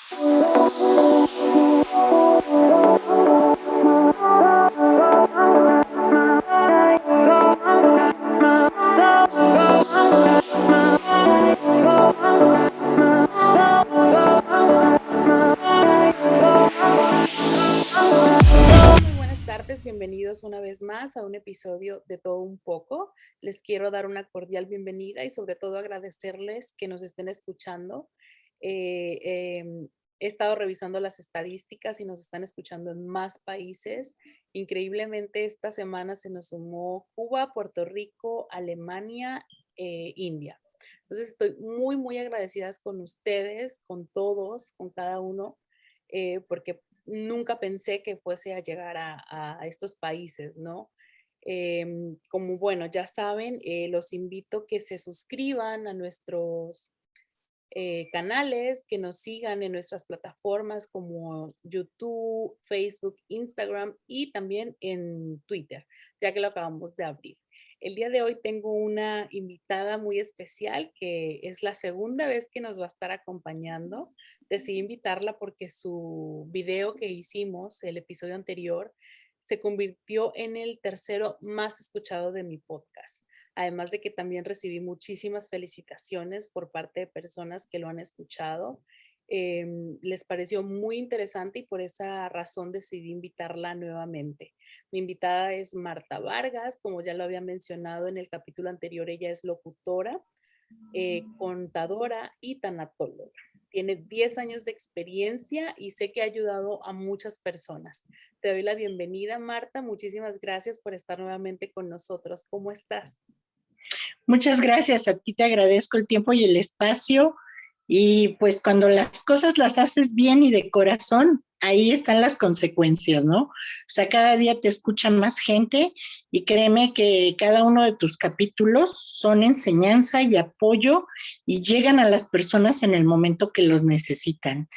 Buenas tardes, bienvenidos una vez más a un episodio de Todo un poco. Les quiero dar una cordial bienvenida y sobre todo agradecerles que nos estén escuchando. Eh, He estado revisando las estadísticas y nos están escuchando en más países. Increíblemente esta semana se nos sumó Cuba, Puerto Rico, Alemania, India. Entonces estoy muy agradecidas con ustedes, con todos, con cada uno, porque nunca pensé que fuese a llegar a estos países, ¿no? Como bueno, ya saben, los invito que se suscriban a nuestros canales, que nos sigan en nuestras plataformas como YouTube, Facebook, Instagram y también en Twitter, ya que lo acabamos de abrir. El día de hoy tengo una invitada muy especial que es la segunda vez que nos va a estar acompañando. Decidí invitarla porque su video que hicimos, el episodio anterior, se convirtió en el tercero más escuchado de mi podcast. Además de que también recibí muchísimas felicitaciones por parte de personas que lo han escuchado. Les pareció muy interesante y por esa razón decidí invitarla nuevamente. Mi invitada es Marta Vargas, como ya lo había mencionado en el capítulo anterior, ella es locutora, contadora y tanatóloga. Tiene 10 años de experiencia y sé que ha ayudado a muchas personas. Te doy la bienvenida, Marta. Muchísimas gracias por estar nuevamente con nosotros. ¿Cómo estás? Muchas gracias, a ti te agradezco el tiempo y el espacio, y pues cuando las cosas las haces bien y de corazón, ahí están las consecuencias, ¿no? O sea, cada día te escuchan más gente y créeme que cada uno de tus capítulos son enseñanza y apoyo y llegan a las personas en el momento que los necesitan.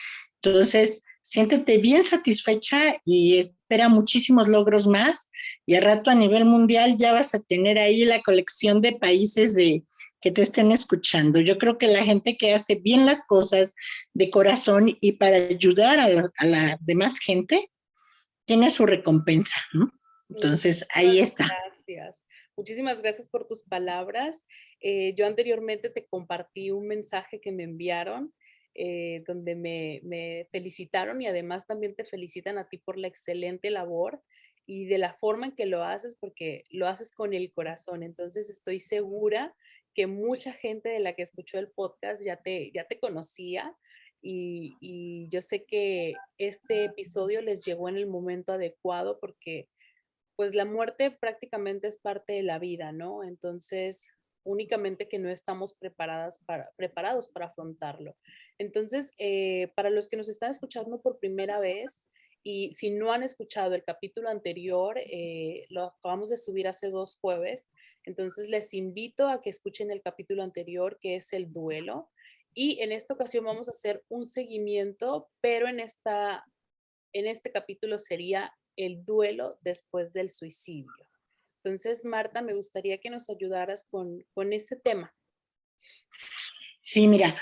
Entonces, siéntete bien satisfecha y espera muchísimos logros más, y a rato a nivel mundial ya vas a tener ahí la colección de países que te estén escuchando. Yo creo que la gente que hace bien las cosas de corazón y para ayudar a la demás gente, tiene su recompensa, ¿no? Entonces, Muchísimas ahí está. gracias. Muchísimas gracias por tus palabras. Yo anteriormente te compartí un mensaje que me enviaron donde me felicitaron y además también te felicitan a ti por la excelente labor y de la forma en que lo haces, porque lo haces con el corazón. Entonces estoy segura que mucha gente de la que escuchó el podcast ya te conocía y yo sé que este episodio les llegó en el momento adecuado porque pues la muerte prácticamente es parte de la vida, ¿no? Entonces, únicamente que no estamos preparados para afrontarlo. Entonces, para los que nos están escuchando por primera vez y si no han escuchado el capítulo anterior, lo acabamos de subir hace 2 jueves, entonces les invito a que escuchen el capítulo anterior, que es el duelo. Y en esta ocasión vamos a hacer un seguimiento, pero en este capítulo sería el duelo después del suicidio. Entonces, Marta, me gustaría que nos ayudaras con este tema. Sí, mira,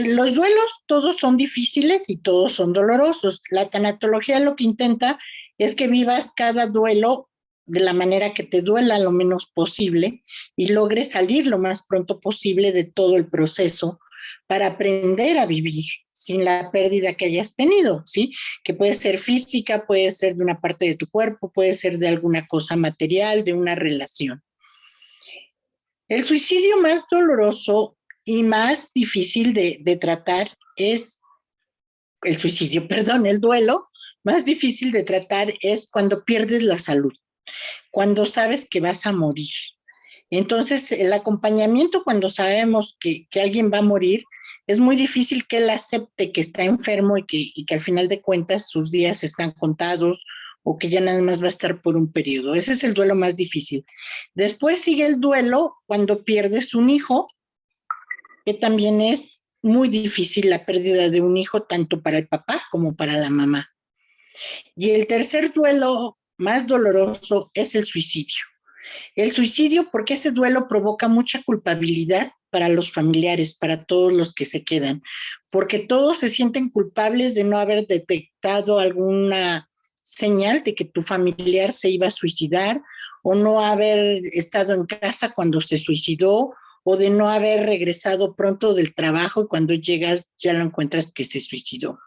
los duelos todos son difíciles y todos son dolorosos. La tanatología lo que intenta es que vivas cada duelo de la manera que te duela lo menos posible y logres salir lo más pronto posible de todo el proceso para aprender a vivir sin la pérdida que hayas tenido, ¿sí? Que puede ser física, puede ser de una parte de tu cuerpo, puede ser de alguna cosa material, de una relación. El suicidio más doloroso y más difícil de tratar es el suicidio, perdón, el duelo más difícil de tratar es cuando pierdes la salud, cuando sabes que vas a morir. Entonces, el acompañamiento cuando sabemos que alguien va a morir, es muy difícil que él acepte que está enfermo y que al final de cuentas sus días están contados o que ya nada más va a estar por un periodo. Ese es el duelo más difícil. Después sigue el duelo cuando pierdes un hijo, que también es muy difícil la pérdida de un hijo, tanto para el papá como para la mamá. Y el tercer duelo más doloroso es el suicidio. El suicidio, porque ese duelo provoca mucha culpabilidad para los familiares, para todos los que se quedan, porque todos se sienten culpables de no haber detectado alguna señal de que tu familiar se iba a suicidar, o no haber estado en casa cuando se suicidó, o de no haber regresado pronto del trabajo y cuando llegas ya lo encuentras que se suicidó.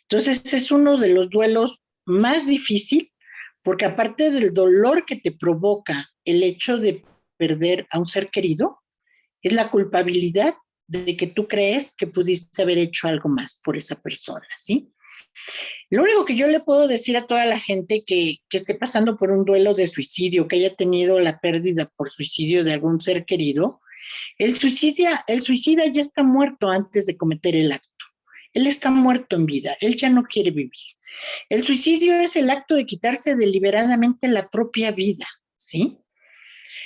Entonces es uno de los duelos más difícil, porque aparte del dolor que te provoca el hecho de perder a un ser querido, es la culpabilidad de que tú crees que pudiste haber hecho algo más por esa persona, ¿sí? Lo único que yo le puedo decir a toda la gente que esté pasando por un duelo de suicidio, que haya tenido la pérdida por suicidio de algún ser querido, el suicida ya está muerto antes de cometer el acto. Él está muerto en vida, él ya no quiere vivir. El suicidio es el acto de quitarse deliberadamente la propia vida, ¿sí?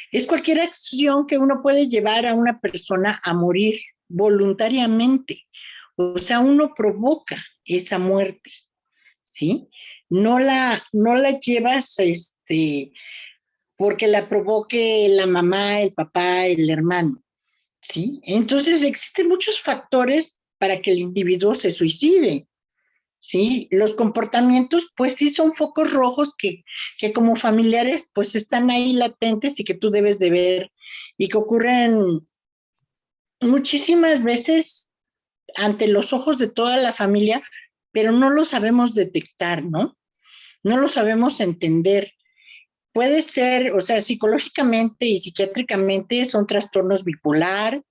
Es cualquier acción que uno puede llevar a una persona a morir voluntariamente. O sea, uno provoca esa muerte, ¿sí? No la llevas porque la provoque la mamá, el papá, el hermano, ¿sí? Entonces existen muchos factores para que el individuo se suicide, ¿sí? Los comportamientos, pues sí son focos rojos que como familiares, pues están ahí latentes y que tú debes de ver y que ocurren muchísimas veces ante los ojos de toda la familia, pero no lo sabemos detectar, ¿no? No lo sabemos entender. Puede ser, o sea, psicológicamente y psiquiátricamente son trastornos bipolar,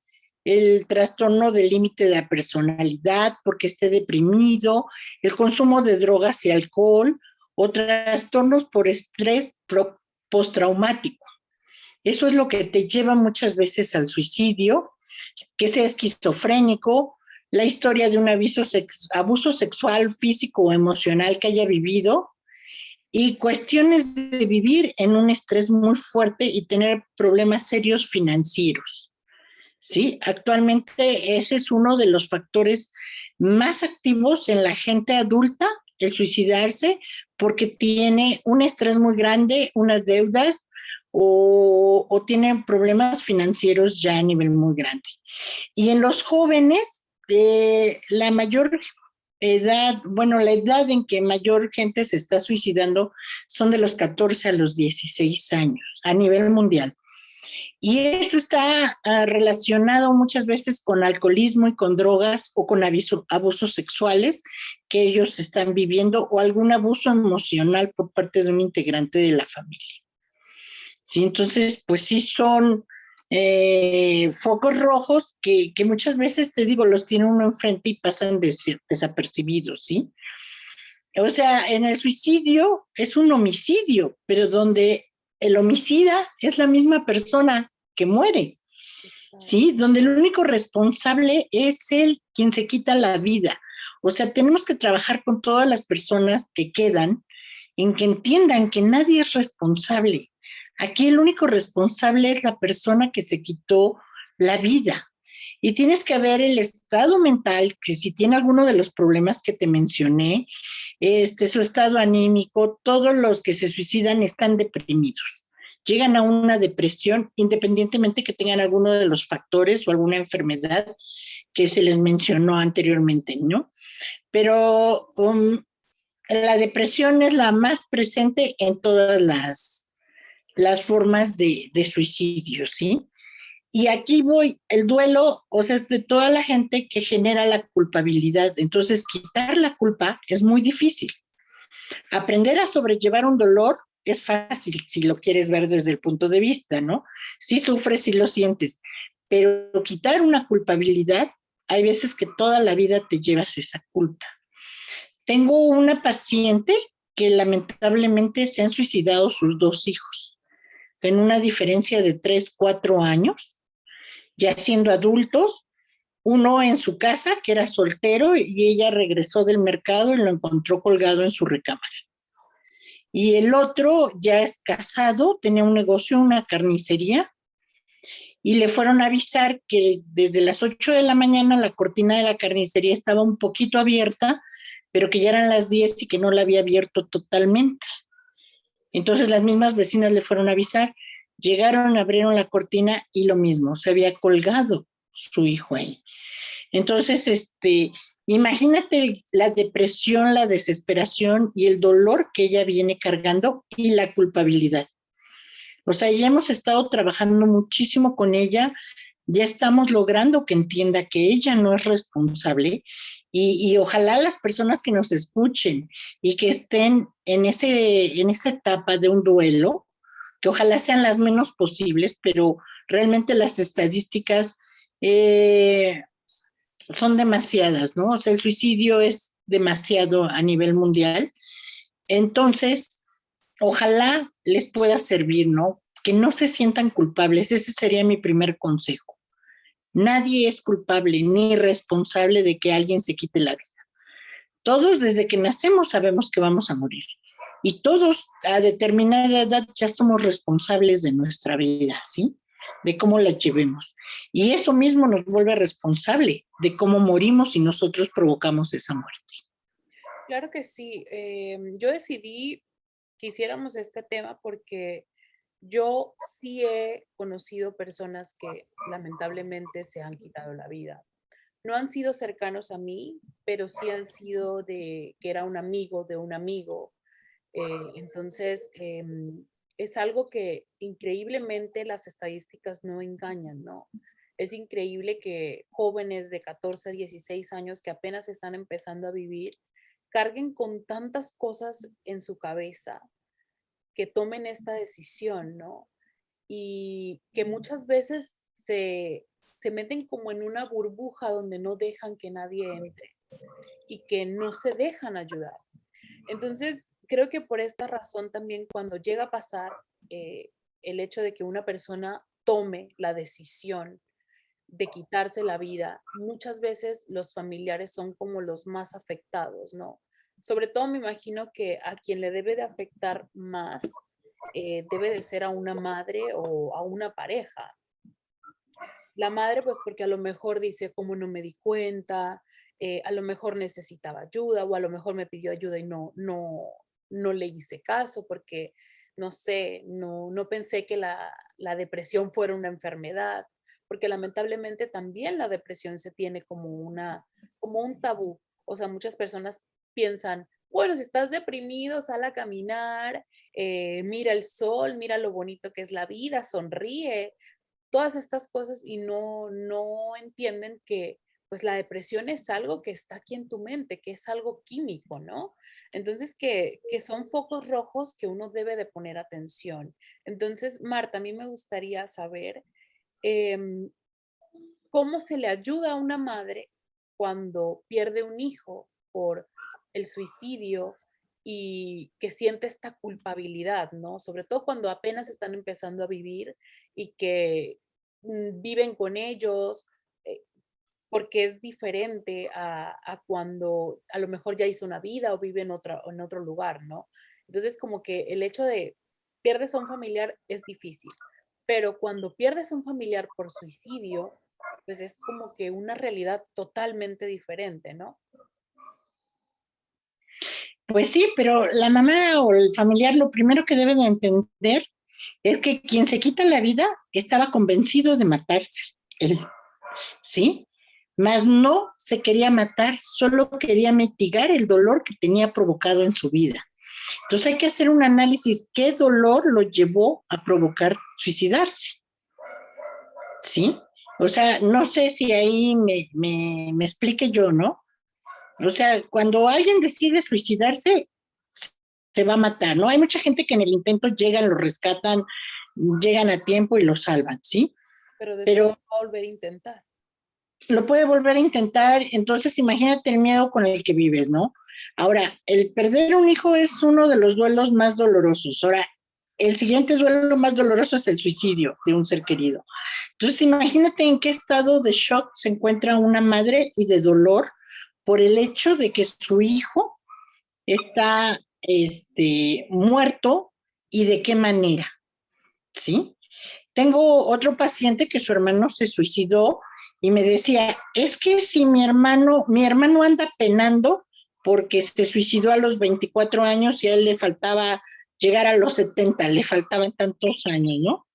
el trastorno del límite de la personalidad porque esté deprimido, el consumo de drogas y alcohol, o trastornos por estrés postraumático. Eso es lo que te lleva muchas veces al suicidio, que sea esquizofrénico, la historia de un abuso sexual, físico o emocional que haya vivido, y cuestiones de vivir en un estrés muy fuerte y tener problemas serios financieros. ¿Sí? Actualmente ese es uno de los factores más activos en la gente adulta, el suicidarse, porque tiene un estrés muy grande, unas deudas o tienen problemas financieros ya a nivel muy grande. Y en los jóvenes, la mayor edad, bueno, la edad en que mayor gente se está suicidando son de los 14 a los 16 años a nivel mundial. Y esto está relacionado muchas veces con alcoholismo y con drogas o con abusos sexuales que ellos están viviendo o algún abuso emocional por parte de un integrante de la familia. Sí, entonces, pues sí son focos rojos que muchas veces, te digo, los tiene uno enfrente y pasan desapercibidos, ¿sí? O sea, en el suicidio es un homicidio, pero donde el homicida es la misma persona que muere, Exacto. ¿sí? Donde el único responsable es él quien se quita la vida. O sea, tenemos que trabajar con todas las personas que quedan en que entiendan que nadie es responsable. Aquí el único responsable es la persona que se quitó la vida. Y tienes que ver el estado mental, que si tiene alguno de los problemas que te mencioné, su estado anímico, todos los que se suicidan están deprimidos. Llegan a una depresión independientemente que tengan alguno de los factores o alguna enfermedad que se les mencionó anteriormente, ¿no? Pero la depresión es la más presente en todas las formas de suicidio, ¿sí? Y aquí voy, el duelo, o sea, es de toda la gente que genera la culpabilidad. Entonces, quitar la culpa es muy difícil. Aprender a sobrellevar un dolor es fácil si lo quieres ver desde el punto de vista, ¿no? Sí sufres, sí lo sientes, pero quitar una culpabilidad, hay veces que toda la vida te llevas esa culpa. Tengo una paciente que lamentablemente se han suicidado sus dos hijos, en una diferencia de 3, 4 años, ya siendo adultos, uno en su casa, que era soltero, y ella regresó del mercado y lo encontró colgado en su recámara. Y el otro ya es casado, tenía un negocio, una carnicería, y le fueron a avisar que desde las 8 de la mañana la cortina de la carnicería estaba un poquito abierta, pero que ya eran las 10 y que no la había abierto totalmente. Entonces las mismas vecinas le fueron a avisar, llegaron, abrieron la cortina y lo mismo, se había colgado su hijo ahí. Entonces, imagínate la depresión, la desesperación y el dolor que ella viene cargando y la culpabilidad. O sea, ya hemos estado trabajando muchísimo con ella, ya estamos logrando que entienda que ella no es responsable y ojalá las personas que nos escuchen y que estén en esa etapa de un duelo, que ojalá sean las menos posibles, pero realmente las estadísticas son demasiadas, ¿no? O sea, el suicidio es demasiado a nivel mundial. Entonces, ojalá les pueda servir, ¿no? Que no se sientan culpables. Ese sería mi primer consejo. Nadie es culpable ni responsable de que alguien se quite la vida. Todos desde que nacemos sabemos que vamos a morir. Y todos a determinada edad ya somos responsables de nuestra vida, ¿sí? De cómo la llevemos. Y eso mismo nos vuelve responsable de cómo morimos y nosotros provocamos esa muerte. Claro que sí. Yo decidí que hiciéramos este tema porque yo sí he conocido personas que lamentablemente se han quitado la vida. No han sido cercanos a mí, pero sí han sido de que era un amigo de un amigo. Entonces, es algo que increíblemente las estadísticas no engañan, ¿no? Es increíble que jóvenes de 14 a 16 años que apenas están empezando a vivir carguen con tantas cosas en su cabeza, que tomen esta decisión, ¿no? Y que muchas veces se meten como en una burbuja donde no dejan que nadie entre y que no se dejan ayudar. Entonces, creo que por esta razón también cuando llega a pasar el hecho de que una persona tome la decisión de quitarse la vida, muchas veces los familiares son como los más afectados, ¿no? Sobre todo me imagino que a quien le debe de afectar más debe de ser a una madre o a una pareja. La madre, pues porque a lo mejor dice, ¿cómo no me di cuenta? A lo mejor necesitaba ayuda o a lo mejor me pidió ayuda y no le hice caso porque, no sé, no pensé que la depresión fuera una enfermedad, porque lamentablemente también la depresión se tiene como un tabú. O sea, muchas personas piensan, bueno, si estás deprimido, sal a caminar, mira el sol, mira lo bonito que es la vida, sonríe, todas estas cosas y no entienden que pues la depresión es algo que está aquí en tu mente, que es algo químico, ¿no? Entonces, que son focos rojos que uno debe de poner atención. Entonces, Marta, a mí me gustaría saber em, cómo se le ayuda a una madre cuando pierde un hijo por el suicidio y que siente esta culpabilidad, ¿no? Sobre todo cuando apenas están empezando a vivir y que viven con ellos, eh, porque es diferente a cuando a lo mejor ya hizo una vida o vive en otro lugar, ¿no? Entonces, como que el hecho de pierdes a un familiar es difícil, pero cuando pierdes a un familiar por suicidio, pues es como que una realidad totalmente diferente, ¿no? Pues sí, pero la mamá o el familiar lo primero que debe de entender es que quien se quita la vida estaba convencido de matarse, él, ¿sí? Mas no se quería matar, solo quería mitigar el dolor que tenía provocado en su vida. Entonces hay que hacer un análisis, ¿qué dolor lo llevó a provocar suicidarse? ¿Sí? O sea, no sé si ahí me explique yo, ¿no? O sea, cuando alguien decide suicidarse, se va a matar, ¿no? Hay mucha gente que en el intento llegan, lo rescatan, llegan a tiempo y lo salvan, ¿sí? Pero después Pero va a volver a intentar. lo puede volver a intentar, entonces imagínate el miedo con el que vives, ¿no? Ahora, el perder un hijo es uno de los duelos más dolorosos. Ahora, el siguiente duelo más doloroso es el suicidio de un ser querido. Entonces, imagínate en qué estado de shock se encuentra una madre y de dolor por el hecho de que su hijo está muerto y de qué manera, ¿sí? Tengo otro paciente que su hermano se suicidó y me decía, es que si mi hermano anda penando porque se suicidó a los 24 años y a él le faltaba llegar a los 70, le faltaban tantos años, ¿no?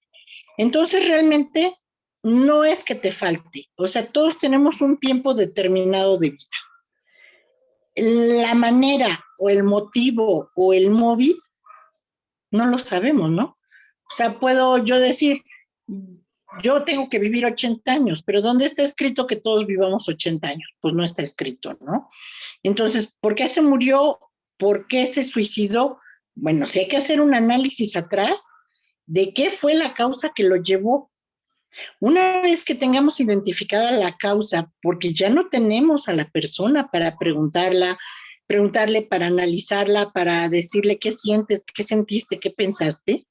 Entonces realmente no es que te falte, o sea, todos tenemos un tiempo determinado de vida. La manera o el motivo o el móvil, no lo sabemos, ¿no? O sea, puedo yo decir, yo tengo que vivir 80 años, pero ¿dónde está escrito que todos vivamos 80 años? Pues no está escrito, ¿no? Entonces, ¿por qué se murió? ¿Por qué se suicidó? Bueno, si hay que hacer un análisis atrás de qué fue la causa que lo llevó. Una vez que tengamos identificada la causa, porque ya no tenemos a la persona para preguntarle para analizarla, para decirle qué sientes, qué sentiste, qué pensaste,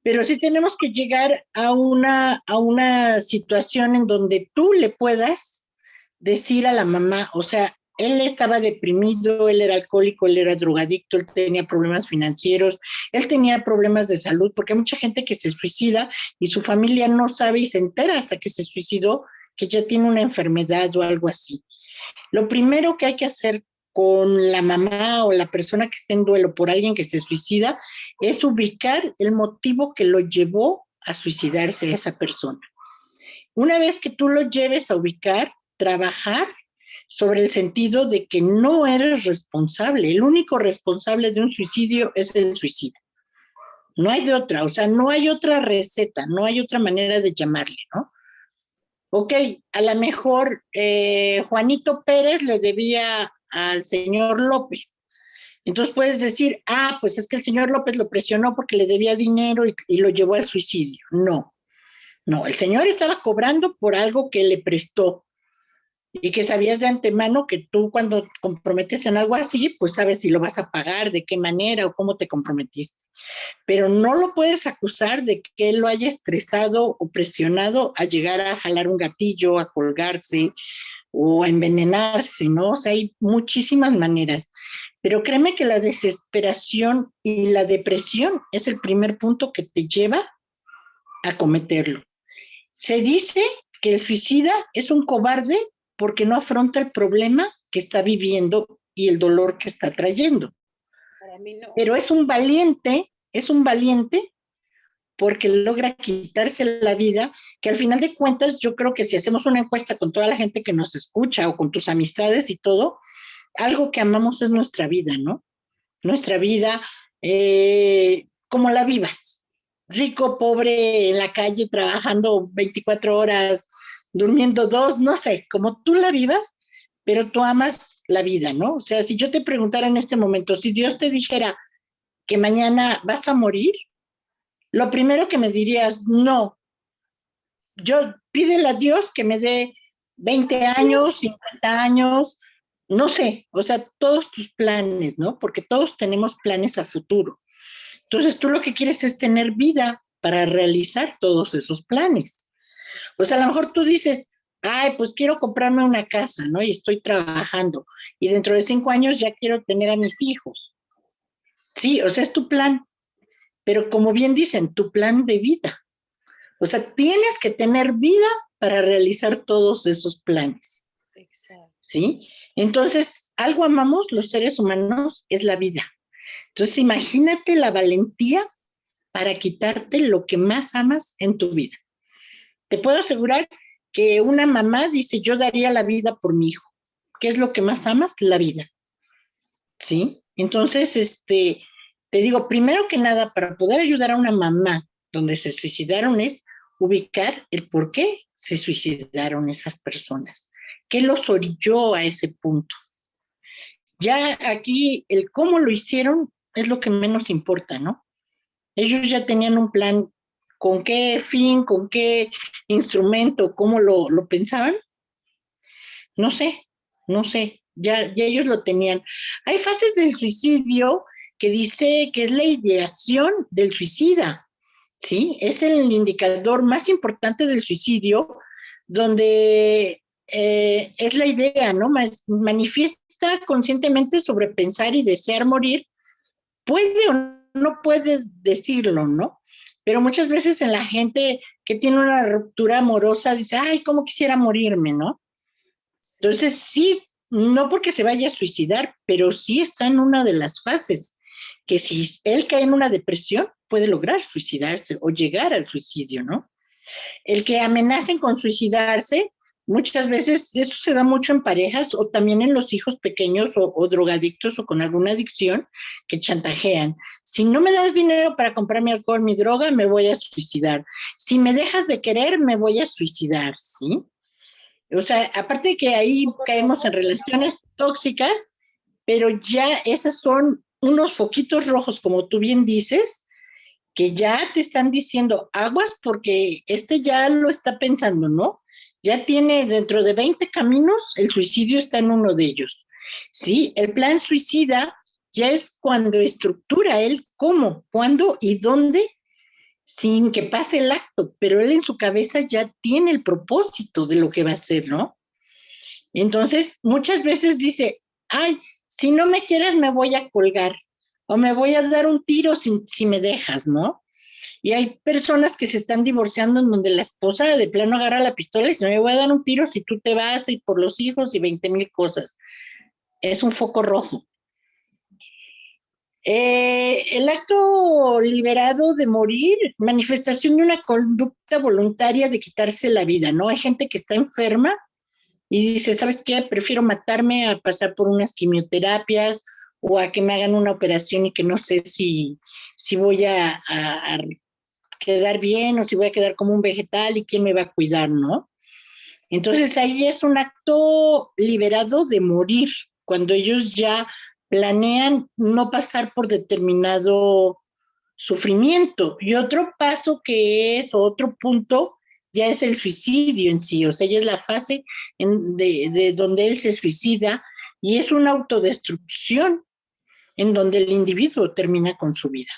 pero sí tenemos que llegar a una situación en donde tú le puedas decir a la mamá, o sea, él estaba deprimido, él era alcohólico, él era drogadicto, él tenía problemas financieros, él tenía problemas de salud, porque hay mucha gente que se suicida y su familia no sabe y se entera hasta que se suicidó que ya tiene una enfermedad o algo así. Lo primero que hay que hacer con la mamá o la persona que esté en duelo por alguien que se suicida es ubicar el motivo que lo llevó a suicidarse esa persona. Una vez que tú lo lleves a ubicar, trabajar sobre el sentido de que no eres responsable. El único responsable de un suicidio es el suicida. No hay de otra, o sea, no hay otra receta, no hay otra manera de llamarle, ¿no? Ok, a lo mejor Juanito Pérez le debía al señor López. Entonces puedes decir, ah, pues es que el señor López lo presionó porque le debía dinero y lo llevó al suicidio. No, no, el señor estaba cobrando por algo que le prestó y que sabías de antemano que tú cuando comprometes en algo así, pues sabes si lo vas a pagar, de qué manera o cómo te comprometiste. Pero no lo puedes acusar de que él lo haya estresado o presionado a llegar a jalar un gatillo, a colgarse o a envenenarse, ¿no? O sea, hay muchísimas maneras. Pero créeme que la desesperación y la depresión es el primer punto que te lleva a cometerlo. Se dice que el suicida es un cobarde porque no afronta el problema que está viviendo y el dolor que está trayendo. Para mí no. Pero es un valiente porque logra quitarse la vida, que al final de cuentas yo creo que si hacemos una encuesta con toda la gente que nos escucha o con tus amistades y todo, algo que amamos es nuestra vida, ¿no? Nuestra vida, como la vivas, rico, pobre, en la calle, trabajando 24 horas, durmiendo dos, no sé, como tú la vivas, pero tú amas la vida, ¿no? O sea, si yo te preguntara en este momento, si Dios te dijera que mañana vas a morir, lo primero que me dirías, no, yo pídele a Dios que me dé 20 años, 50 años, no sé, o sea, todos tus planes, ¿no? Porque todos tenemos planes a futuro. Entonces, tú lo que quieres es tener vida para realizar todos esos planes. O sea, a lo mejor tú dices, ay, pues quiero comprarme una casa, ¿no? Y estoy trabajando. Y dentro de 5 años ya quiero tener a mis hijos. Sí, o sea, es tu plan. Pero como bien dicen, tu plan de vida. O sea, tienes que tener vida para realizar todos esos planes. Exacto. ¿Sí? Entonces, algo amamos los seres humanos es la vida. Entonces, imagínate la valentía para quitarte lo que más amas en tu vida. Te puedo asegurar que una mamá dice, yo daría la vida por mi hijo. ¿Qué es lo que más amas? La vida. ¿Sí? Entonces, te digo, primero que nada, para poder ayudar a una mamá donde se suicidaron es ubicar el por qué se suicidaron esas personas. ¿Qué los orilló a ese punto? Ya aquí el cómo lo hicieron es lo que menos importa, ¿no? Ellos ya tenían un plan, con qué fin, con qué instrumento, cómo lo pensaban, no sé, no sé, ya ellos lo tenían. Hay fases del suicidio que dice que es la ideación del suicida, ¿sí? Es el indicador más importante del suicidio, donde es la idea, ¿no? Manifiesta conscientemente sobre pensar y desear morir, puede o no puede decirlo, ¿no? Pero muchas veces en la gente que tiene una ruptura amorosa dice, ay, cómo quisiera morirme, ¿no? Entonces sí, no porque se vaya a suicidar, pero sí está en una de las fases, que si él cae en una depresión, puede lograr suicidarse o llegar al suicidio, ¿no? El que amenacen con suicidarse, muchas veces eso se da mucho en parejas o también en los hijos pequeños o drogadictos o con alguna adicción que chantajean. Si no me das dinero para comprar mi alcohol, mi droga, me voy a suicidar. Si me dejas de querer, me voy a suicidar, ¿sí? O sea, aparte de que ahí caemos en relaciones tóxicas, pero ya esas son unos foquitos rojos, como tú bien dices, que ya te están diciendo aguas porque este ya lo está pensando, ¿no? Ya tiene dentro de 20 caminos, el suicidio está en uno de ellos. Sí, el plan suicida ya es cuando estructura él cómo, cuándo y dónde sin que pase el acto, pero él en su cabeza ya tiene el propósito de lo que va a hacer, ¿no? Entonces, muchas veces dice, ay, si no me quieres me voy a colgar o me voy a dar un tiro si me dejas, ¿no? Y hay personas que se están divorciando en donde la esposa de plano agarra la pistola y dice, me voy a dar un tiro si tú te vas y por los hijos y 20,000 cosas. Es un foco rojo. El acto liberado de morir, manifestación de una conducta voluntaria de quitarse la vida, ¿no? Hay gente que está enferma y dice, ¿sabes qué? Prefiero matarme a pasar por unas quimioterapias o a que me hagan una operación y que no sé si voy a quedar bien o si voy a quedar como un vegetal y quién me va a cuidar, ¿no? Entonces ahí es un acto liberado de morir, cuando ellos ya planean no pasar por determinado sufrimiento. Y otro paso que es, otro punto, ya es el suicidio en sí, o sea, ya es la fase de donde él se suicida y es una autodestrucción en donde el individuo termina con su vida.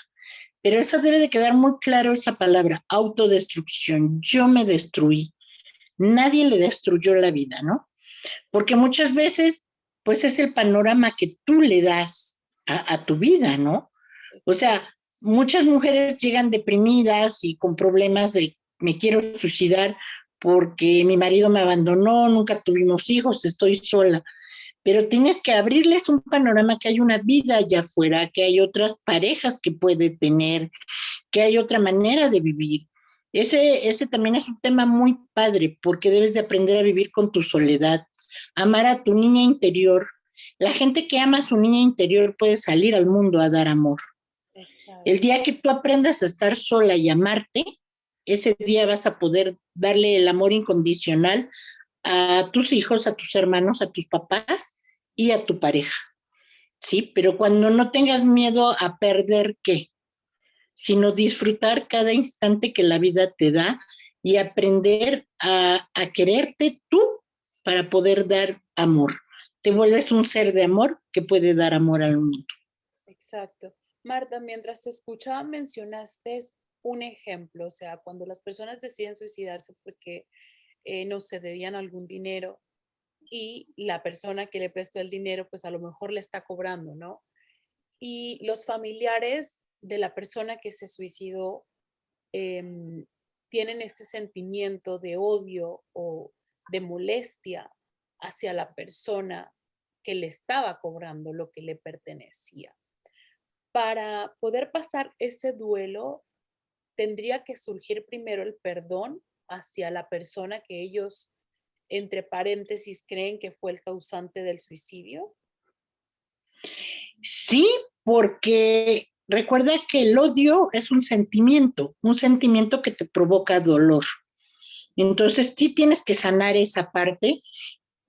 Pero eso debe de quedar muy claro, esa palabra, autodestrucción. Yo me destruí. Nadie le destruyó la vida, ¿no? Porque muchas veces, pues es el panorama que tú le das a tu vida, ¿no? O sea, muchas mujeres llegan deprimidas y con problemas de me quiero suicidar porque mi marido me abandonó, nunca tuvimos hijos, estoy sola. Pero tienes que abrirles un panorama que hay una vida allá afuera, que hay otras parejas que puede tener, que hay otra manera de vivir. Ese también es un tema muy padre, porque debes de aprender a vivir con tu soledad, amar a tu niña interior. La gente que ama a su niña interior puede salir al mundo a dar amor. Exacto. El día que tú aprendas a estar sola y amarte, ese día vas a poder darle el amor incondicional a tus hijos, a tus hermanos, a tus papás y a tu pareja. Sí, pero cuando no tengas miedo a perder, ¿qué? Sino disfrutar cada instante que la vida te da y aprender a quererte tú para poder dar amor. Te vuelves un ser de amor que puede dar amor al mundo. Exacto. Marta, mientras te escuchaba, mencionaste un ejemplo, o sea, cuando las personas deciden suicidarse porque no se debían algún dinero y la persona que le prestó el dinero, pues a lo mejor le está cobrando, ¿no? Y los familiares de la persona que se suicidó tienen ese sentimiento de odio o de molestia hacia la persona que le estaba cobrando lo que le pertenecía. Para poder pasar ese duelo, tendría que surgir primero el perdón hacia la persona que ellos, entre paréntesis, creen que fue el causante del suicidio. Sí, porque recuerda que el odio es un sentimiento que te provoca dolor. Entonces sí tienes que sanar esa parte,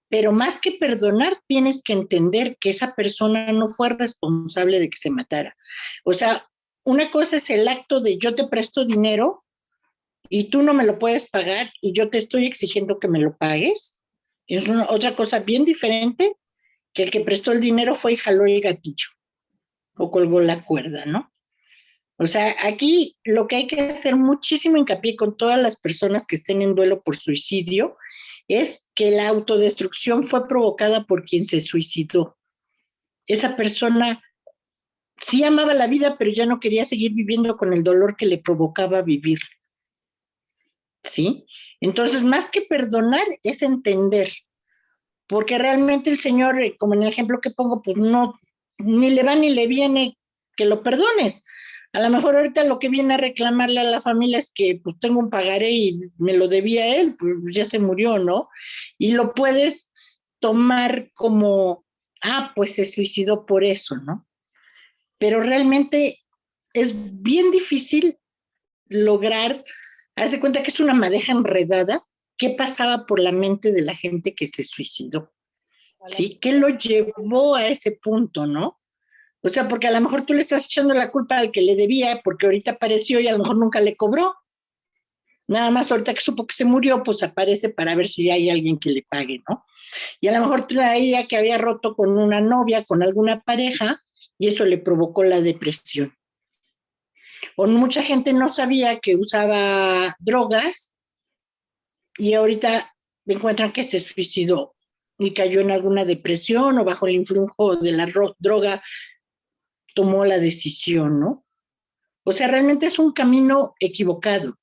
pero más que perdonar, tienes que entender que esa persona no fue responsable de que se matara. O sea, una cosa es el acto de yo te presto dinero y tú no me lo puedes pagar y yo te estoy exigiendo que me lo pagues. Es otra cosa bien diferente que el que prestó el dinero fue y jaló el gatillo o colgó la cuerda, ¿no? O sea, aquí lo que hay que hacer muchísimo hincapié con todas las personas que estén en duelo por suicidio es que la autodestrucción fue provocada por quien se suicidó. Esa persona sí amaba la vida, pero ya no quería seguir viviendo con el dolor que le provocaba vivir. ¿Sí? Entonces, más que perdonar, es entender, porque realmente el Señor, como en el ejemplo que pongo, pues no, ni le va ni le viene que lo perdones, A lo mejor ahorita lo que viene a reclamarle a la familia es que pues tengo un pagaré y me lo debía él, pues ya se murió, ¿no? Y lo puedes tomar como, pues se suicidó por eso, ¿no? Pero realmente es bien difícil lograr, haz de cuenta que es una madeja enredada, qué pasaba por la mente de la gente que se suicidó, A la ¿sí? ¿Qué lo llevó a ese punto, no? O sea, porque a lo mejor tú le estás echando la culpa al que le debía, porque ahorita apareció y a lo mejor nunca le cobró. Nada más ahorita que supo que se murió, pues aparece para ver si hay alguien que le pague, ¿no? Y a lo mejor traía que había roto con una novia, con alguna pareja, y eso le provocó la depresión. O mucha gente no sabía que usaba drogas y ahorita encuentran que se suicidó y cayó en alguna depresión o bajo el influjo de la droga tomó la decisión, ¿no? O sea, realmente es un camino equivocado.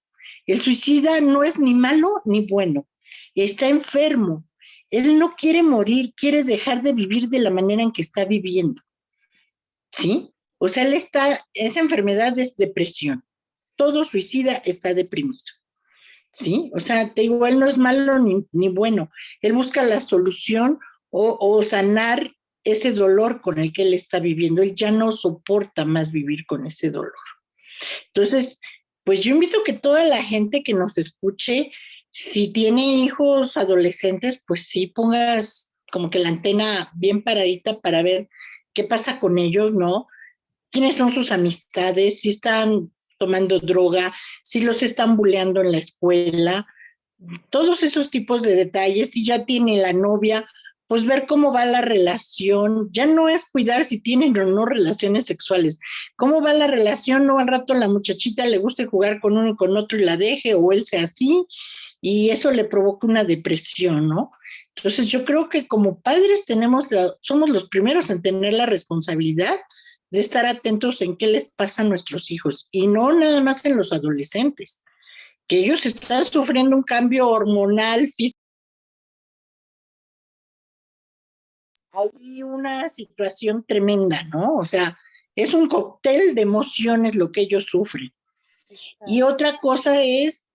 El suicida no es ni malo ni bueno, está enfermo. Él no quiere morir, quiere dejar de vivir de la manera en que está viviendo, ¿sí? O sea, esa enfermedad es depresión. Todo suicida está deprimido, ¿sí? O sea, te digo, él no es malo ni bueno. Él busca la solución o sanar ese dolor con el que él está viviendo. Él ya no soporta más vivir con ese dolor. Entonces, pues yo invito a que toda la gente que nos escuche, si tiene hijos adolescentes, pues sí pongas como que la antena bien paradita para ver qué pasa con ellos, ¿no? ¿Quiénes son sus amistades? Si están tomando droga, si los están bulleando en la escuela, todos esos tipos de detalles, si ya tiene la novia, pues ver cómo va la relación, ya no es cuidar si tienen o no relaciones sexuales, cómo va la relación, no al rato la muchachita le guste jugar con uno y con otro y la deje, o él sea así, y eso le provoca una depresión, ¿no? Entonces yo creo que como padres somos los primeros en tener la responsabilidad de estar atentos en qué les pasa a nuestros hijos, y no nada más en los adolescentes, que ellos están sufriendo un cambio hormonal, físico. Hay una situación tremenda, ¿no? O sea, es un cóctel de emociones lo que ellos sufren. Y Exacto. otra cosa es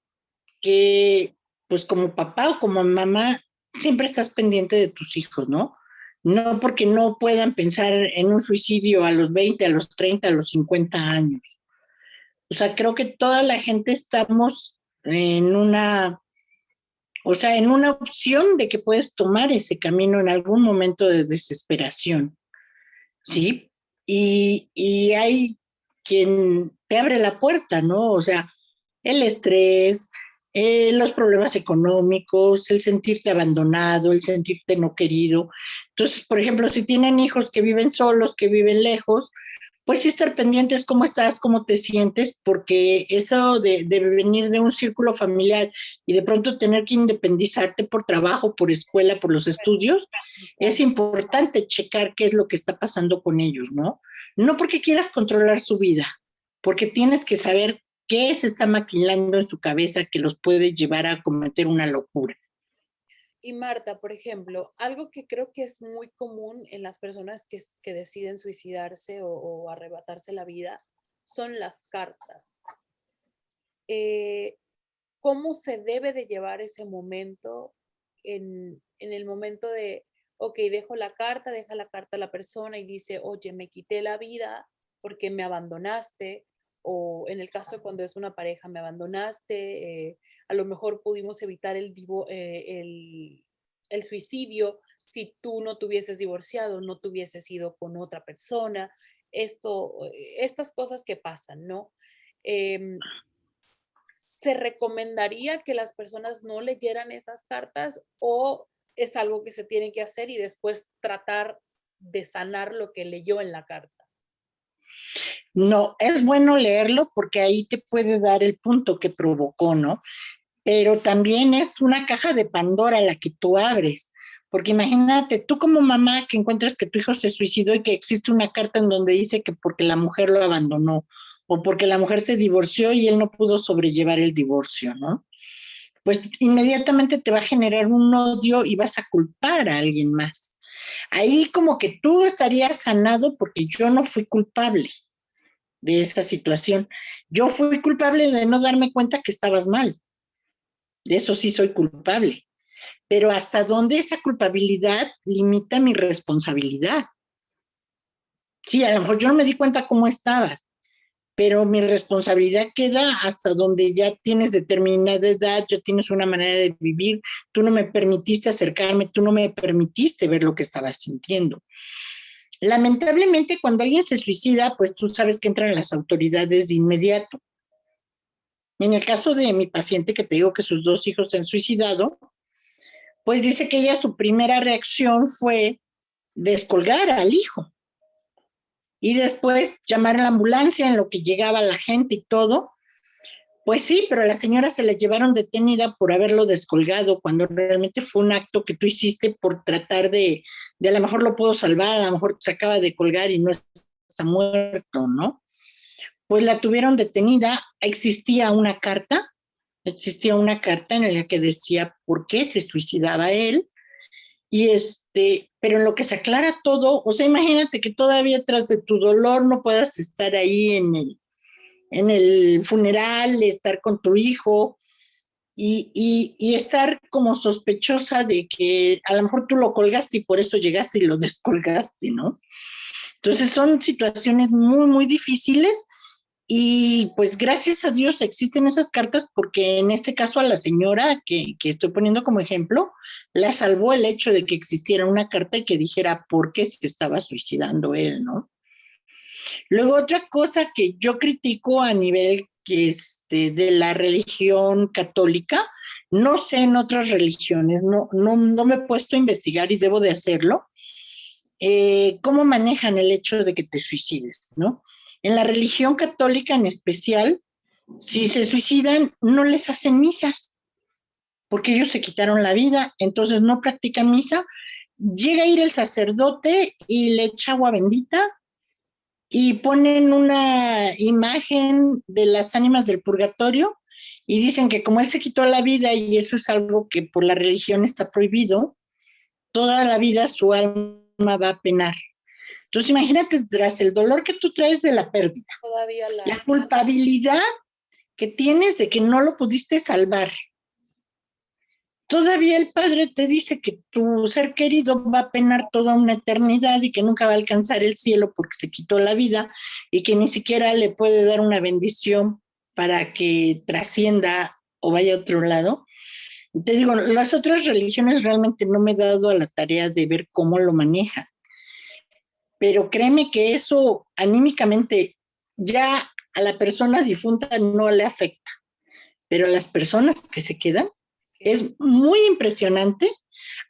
que, pues como papá o como mamá, siempre estás pendiente de tus hijos, ¿no? No porque no puedan pensar en un suicidio a los 20, a los 30, a los 50 años. O sea, creo que toda la gente estamos en en una opción de que puedes tomar ese camino en algún momento de desesperación, ¿sí? Y hay quien te abre la puerta, ¿no? O sea, el estrés, los problemas económicos, el sentirte abandonado, el sentirte no querido. Entonces, por ejemplo, si tienen hijos que viven solos, que viven lejos, pues sí estar pendientes cómo estás, cómo te sientes, porque eso de venir de un círculo familiar y de pronto tener que independizarte por trabajo, por escuela, por los estudios, es importante checar qué es lo que está pasando con ellos, ¿no? No porque quieras controlar su vida, porque tienes que saber qué se está maquinando en su cabeza que los puede llevar a cometer una locura. Y Marta, por ejemplo, algo que creo que es muy común en las personas que deciden suicidarse o arrebatarse la vida son las cartas. Eh, ¿Cómo se debe de llevar ese momento en el momento de, ok, deja la carta a la persona y dice, oye, me quité la vida porque me abandonaste, o en el caso de cuando es una pareja, me abandonaste, a lo mejor pudimos evitar el suicidio si tú no te hubieses divorciado, no te hubieses ido con otra persona, estas cosas que pasan, ¿no? Em, ¿Se recomendaría que las personas no leyeran esas cartas o es algo que se tiene que hacer y después tratar de sanar lo que leyó en la carta? No, es bueno leerlo porque ahí te puede dar el punto que provocó, ¿no? Pero también es una caja de Pandora la que tú abres, porque imagínate, tú como mamá que encuentras que tu hijo se suicidó y que existe una carta en donde dice que porque la mujer lo abandonó o porque la mujer se divorció y él no pudo sobrellevar el divorcio, ¿no? Pues inmediatamente te va a generar un odio y vas a culpar a alguien más. Ahí como que tú estarías sanado porque yo no fui culpable, de esa situación. Yo fui culpable de no darme cuenta que estabas mal. De eso sí soy culpable. Pero ¿hasta dónde esa culpabilidad limita mi responsabilidad? Sí, a lo mejor yo no me di cuenta cómo estabas, pero mi responsabilidad queda hasta donde ya tienes determinada edad, ya tienes una manera de vivir, tú no me permitiste acercarme, tú no me permitiste ver lo que estabas sintiendo. Lamentablemente, cuando alguien se suicida, pues tú sabes que entran las autoridades de inmediato. En el caso de mi paciente, que te digo que sus 2 hijos se han suicidado, pues dice que ella su primera reacción fue descolgar al hijo y después llamar a la ambulancia en lo que llegaba la gente y todo. Pues sí, pero a la señora se la llevaron detenida por haberlo descolgado, cuando realmente fue un acto que tú hiciste por tratar de a lo mejor lo puedo salvar, a lo mejor se acaba de colgar y no está muerto, ¿no? Pues la tuvieron detenida, existía una carta en la que decía por qué se suicidaba él, y pero en lo que se aclara todo, o sea, imagínate que todavía tras de tu dolor no puedas estar ahí en el funeral, estar con tu hijo y estar como sospechosa de que a lo mejor tú lo colgaste y por eso llegaste y lo descolgaste, ¿no? Entonces son situaciones muy, muy difíciles y pues gracias a Dios existen esas cartas porque en este caso a la señora que estoy poniendo como ejemplo, la salvó el hecho de que existiera una carta y que dijera por qué se estaba suicidando él, ¿no? Luego otra cosa que yo critico a nivel de la religión católica, no sé en otras religiones, no me he puesto a investigar y debo de hacerlo, cómo manejan el hecho de que te suicides, ¿no? En la religión católica en especial, si se suicidan, no les hacen misas, porque ellos se quitaron la vida, entonces no practican misa. Llega a ir el sacerdote y le echa agua bendita y ponen una imagen de las ánimas del purgatorio y dicen que como él se quitó la vida y eso es algo que por la religión está prohibido, toda la vida su alma va a penar. Entonces imagínate, tras el dolor que tú traes de la pérdida, Todavía la culpabilidad que tienes de que no lo pudiste salvar, todavía el Padre te dice que tu ser querido va a penar toda una eternidad y que nunca va a alcanzar el cielo porque se quitó la vida y que ni siquiera le puede dar una bendición para que trascienda o vaya a otro lado. Te digo, las otras religiones realmente no me he dado a la tarea de ver cómo lo manejan, pero créeme que eso anímicamente ya a la persona difunta no le afecta, pero a las personas que se quedan es muy impresionante,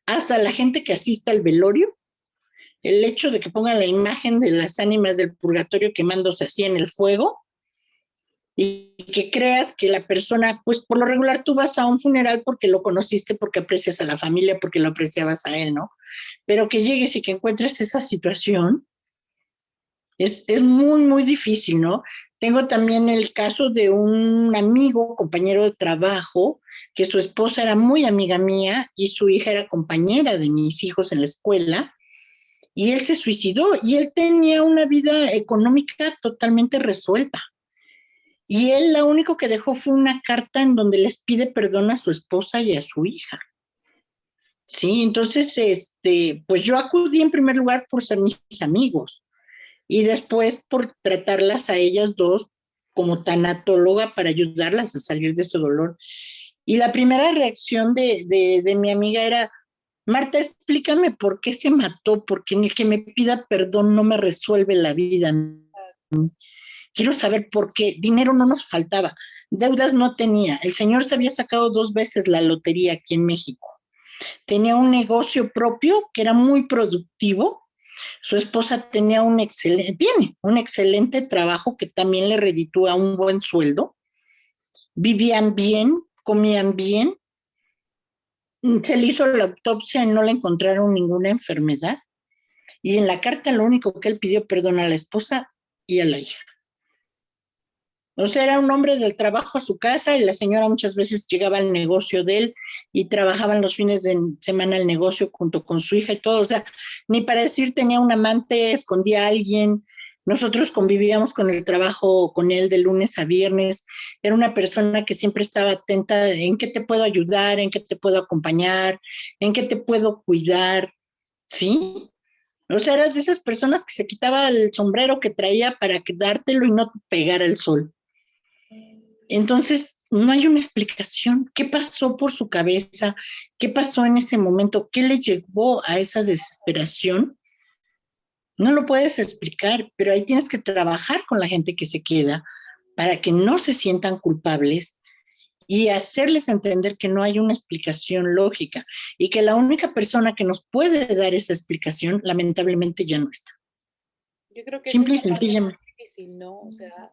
hasta la gente que asiste al velorio, el hecho de que pongan la imagen de las ánimas del purgatorio quemándose así en el fuego y que creas que la persona, pues por lo regular tú vas a un funeral porque lo conociste, porque aprecias a la familia, porque lo apreciabas a él, ¿no? Pero que llegues y que encuentres esa situación es muy, muy difícil, ¿no? Tengo también el caso de un amigo, compañero de trabajo, que su esposa era muy amiga mía y su hija era compañera de mis hijos en la escuela, y él se suicidó y él tenía una vida económica totalmente resuelta. Y él lo único que dejó fue una carta en donde les pide perdón a su esposa y a su hija. Sí, entonces, pues yo acudí en primer lugar por ser mis amigos y después por tratarlas a ellas dos como tanatóloga para ayudarlas a salir de ese dolor. Y la primera reacción de mi amiga era, Marta, explícame por qué se mató, porque ni el que me pida perdón no me resuelve la vida. Quiero saber por qué. Dinero no nos faltaba, deudas no tenía. El señor se había sacado 2 veces la lotería aquí en México. Tenía un negocio propio que era muy productivo. Su esposa tiene un excelente trabajo que también le reditúa un buen sueldo. Vivían bien, comían bien. Se le hizo la autopsia y no le encontraron ninguna enfermedad. Y en la carta lo único que él pidió perdón a la esposa y a la hija. O sea, era un hombre del trabajo a su casa y la señora muchas veces llegaba al negocio de él y trabajaban los fines de semana el negocio junto con su hija y todo. O sea, ni para decir tenía un amante, escondía a alguien. Nosotros convivíamos con el trabajo con él de lunes a viernes. Era una persona que siempre estaba atenta en qué te puedo ayudar, en qué te puedo acompañar, en qué te puedo cuidar, ¿sí? O sea, eras de esas personas que se quitaba el sombrero que traía para quedártelo y no te pegara el sol. Entonces, no hay una explicación. ¿Qué pasó por su cabeza? ¿Qué pasó en ese momento? ¿Qué le llevó a esa desesperación? No lo puedes explicar, pero ahí tienes que trabajar con la gente que se queda para que no se sientan culpables y hacerles entender que no hay una explicación lógica y que la única persona que nos puede dar esa explicación, lamentablemente, ya no está. Yo creo que esa es Simple y la parte más sencillamente. difícil, ¿no? O sea,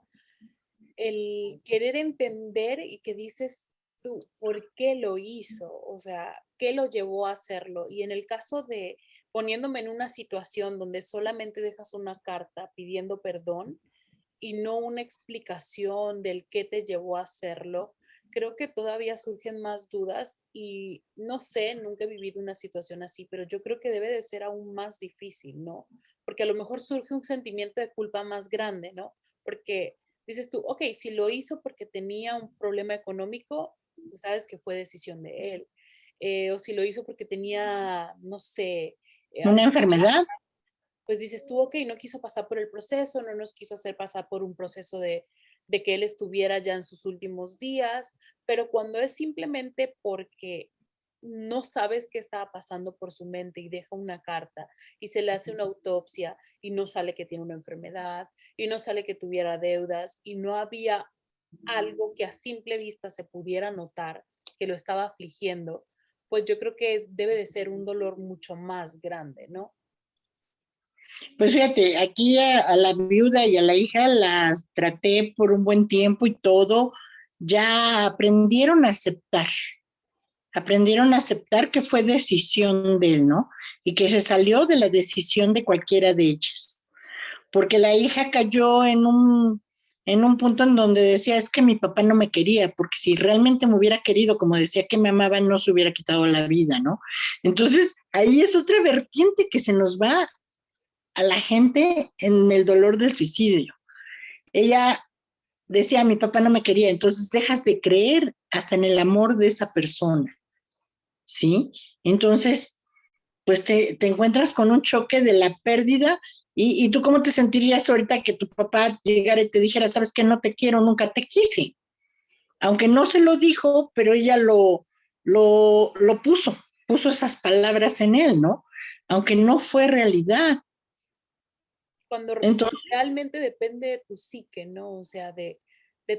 el querer entender y que dices tú, ¿por qué lo hizo? O sea, ¿qué lo llevó a hacerlo? Y en el caso de poniéndome en una situación donde solamente dejas una carta pidiendo perdón y no una explicación del qué te llevó a hacerlo, creo que todavía surgen más dudas y no sé, nunca he vivido una situación así, pero yo creo que debe de ser aún más difícil, ¿no? Porque a lo mejor surge un sentimiento de culpa más grande, ¿no? Porque dices tú, ok, si lo hizo porque tenía un problema económico, pues sabes que fue decisión de él. O si lo hizo porque tenía, no sé, Una algún, enfermedad. pues dices tú, ok, no quiso pasar por el proceso, no nos quiso hacer pasar por un proceso de que él estuviera ya en sus últimos días, pero cuando es simplemente porque no sabes qué estaba pasando por su mente y deja una carta y se le hace una autopsia y no sale que tiene una enfermedad y no sale que tuviera deudas y no había algo que a simple vista se pudiera notar que lo estaba afligiendo, pues yo creo que debe de ser un dolor mucho más grande, ¿no? Pues fíjate, aquí a la viuda y a la hija las traté por un buen tiempo y todo, ya aprendieron a aceptar que fue decisión de él, ¿no? Y que se salió de la decisión de cualquiera de ellas. Porque la hija cayó en un punto en donde decía, es que mi papá no me quería, porque si realmente me hubiera querido, como decía que me amaba, no se hubiera quitado la vida, ¿no? Entonces, ahí es otra vertiente que se nos va a la gente en el dolor del suicidio. Ella decía, mi papá no me quería, entonces dejas de creer hasta en el amor de esa persona, ¿sí? Entonces, pues te encuentras con un choque de la pérdida y tú cómo te sentirías ahorita que tu papá llegara y te dijera, sabes que no te quiero, nunca te quise. Aunque no se lo dijo, pero ella lo puso esas palabras en él, ¿no? Aunque no fue realidad. Cuando Entonces, realmente depende de tu psique, ¿no? O sea, de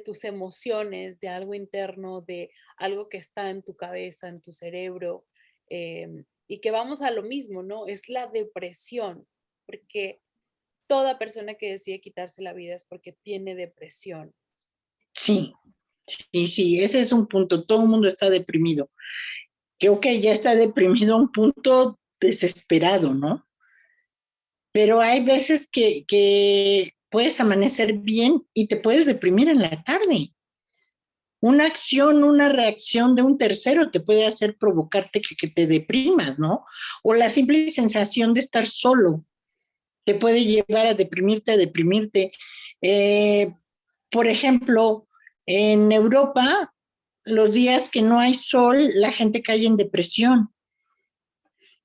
tus emociones, de algo interno, de algo que está en tu cabeza, en tu cerebro, y que vamos a lo mismo, ¿no? Es la depresión, porque toda persona que decide quitarse la vida es porque tiene depresión. sí, sí, ese es un punto. Todo el mundo está deprimido. Que, ok, ya está deprimido a un punto desesperado, ¿no? Pero hay veces que puedes amanecer bien y te puedes deprimir en la tarde. Una acción, una reacción de un tercero te puede hacer provocarte que te deprimas, ¿no? O la simple sensación de estar solo te puede llevar a deprimirte, a deprimirte. Eh, por ejemplo, en Europa, los días que no hay sol, la gente cae en depresión.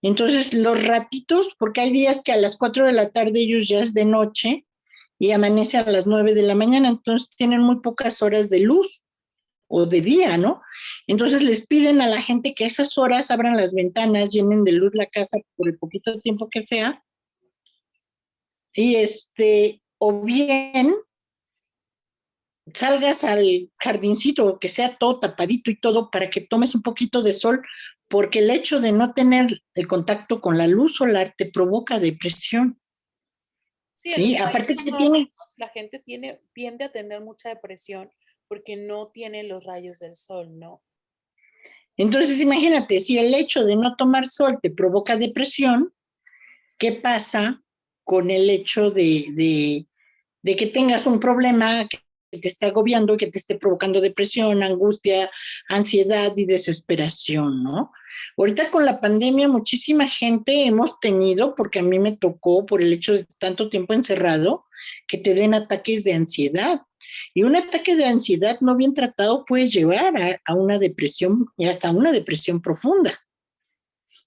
Entonces, los ratitos, porque hay días que a las 4 de la tarde ellos ya es de noche y amanece a las 9 de la mañana, entonces tienen muy pocas horas de luz o de día, ¿no? Entonces les piden a la gente que a esas horas abran las ventanas, llenen de luz la casa por el poquito tiempo que sea, y o bien salgas al jardincito, que sea todo tapadito y todo, para que tomes un poquito de sol, porque el hecho de no tener el contacto con la luz solar te provoca depresión. Sí, en los Sí, aparte países que tiene. nórdicos la gente tiende a tener mucha depresión porque no tiene los rayos del sol, ¿no? Entonces, imagínate, si el hecho de no tomar sol te provoca depresión, ¿qué pasa con el hecho de que tengas un problema que te esté agobiando, que te esté provocando depresión, angustia, ansiedad y desesperación, ¿no? Ahorita con la pandemia muchísima gente hemos tenido, porque a mí me tocó por el hecho de tanto tiempo encerrado, que te den ataques de ansiedad. Y un ataque de ansiedad no bien tratado puede llevar a una depresión y hasta una depresión profunda.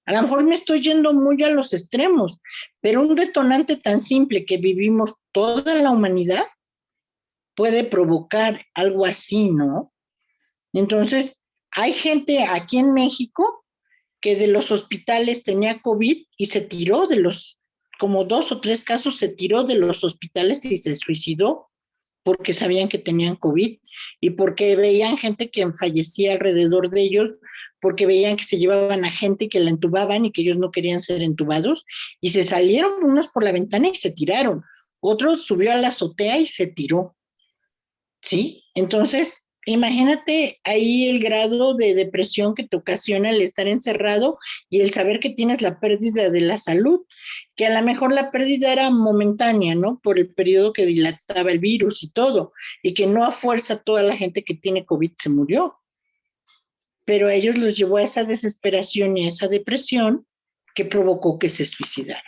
A lo mejor me estoy yendo muy a los extremos, pero un detonante tan simple que vivimos toda la humanidad puede provocar algo así, ¿no? Entonces, hay gente aquí en México que de los hospitales tenía COVID y se tiró de los, como 2 o 3 casos, se tiró de los hospitales y se suicidó porque sabían que tenían COVID y porque veían gente que fallecía alrededor de ellos, porque veían que se llevaban a gente que la entubaban y que ellos no querían ser entubados y se salieron unos por la ventana y se tiraron. Otro subió a la azotea y se tiró. ¿Sí? Entonces, imagínate ahí el grado de depresión que te ocasiona el estar encerrado y el saber que tienes la pérdida de la salud, que a lo mejor la pérdida era momentánea, ¿no? Por el periodo que dilataba el virus y todo, y que no a fuerza toda la gente que tiene COVID se murió, pero a ellos los llevó a esa desesperación y a esa depresión que provocó que se suicidaran.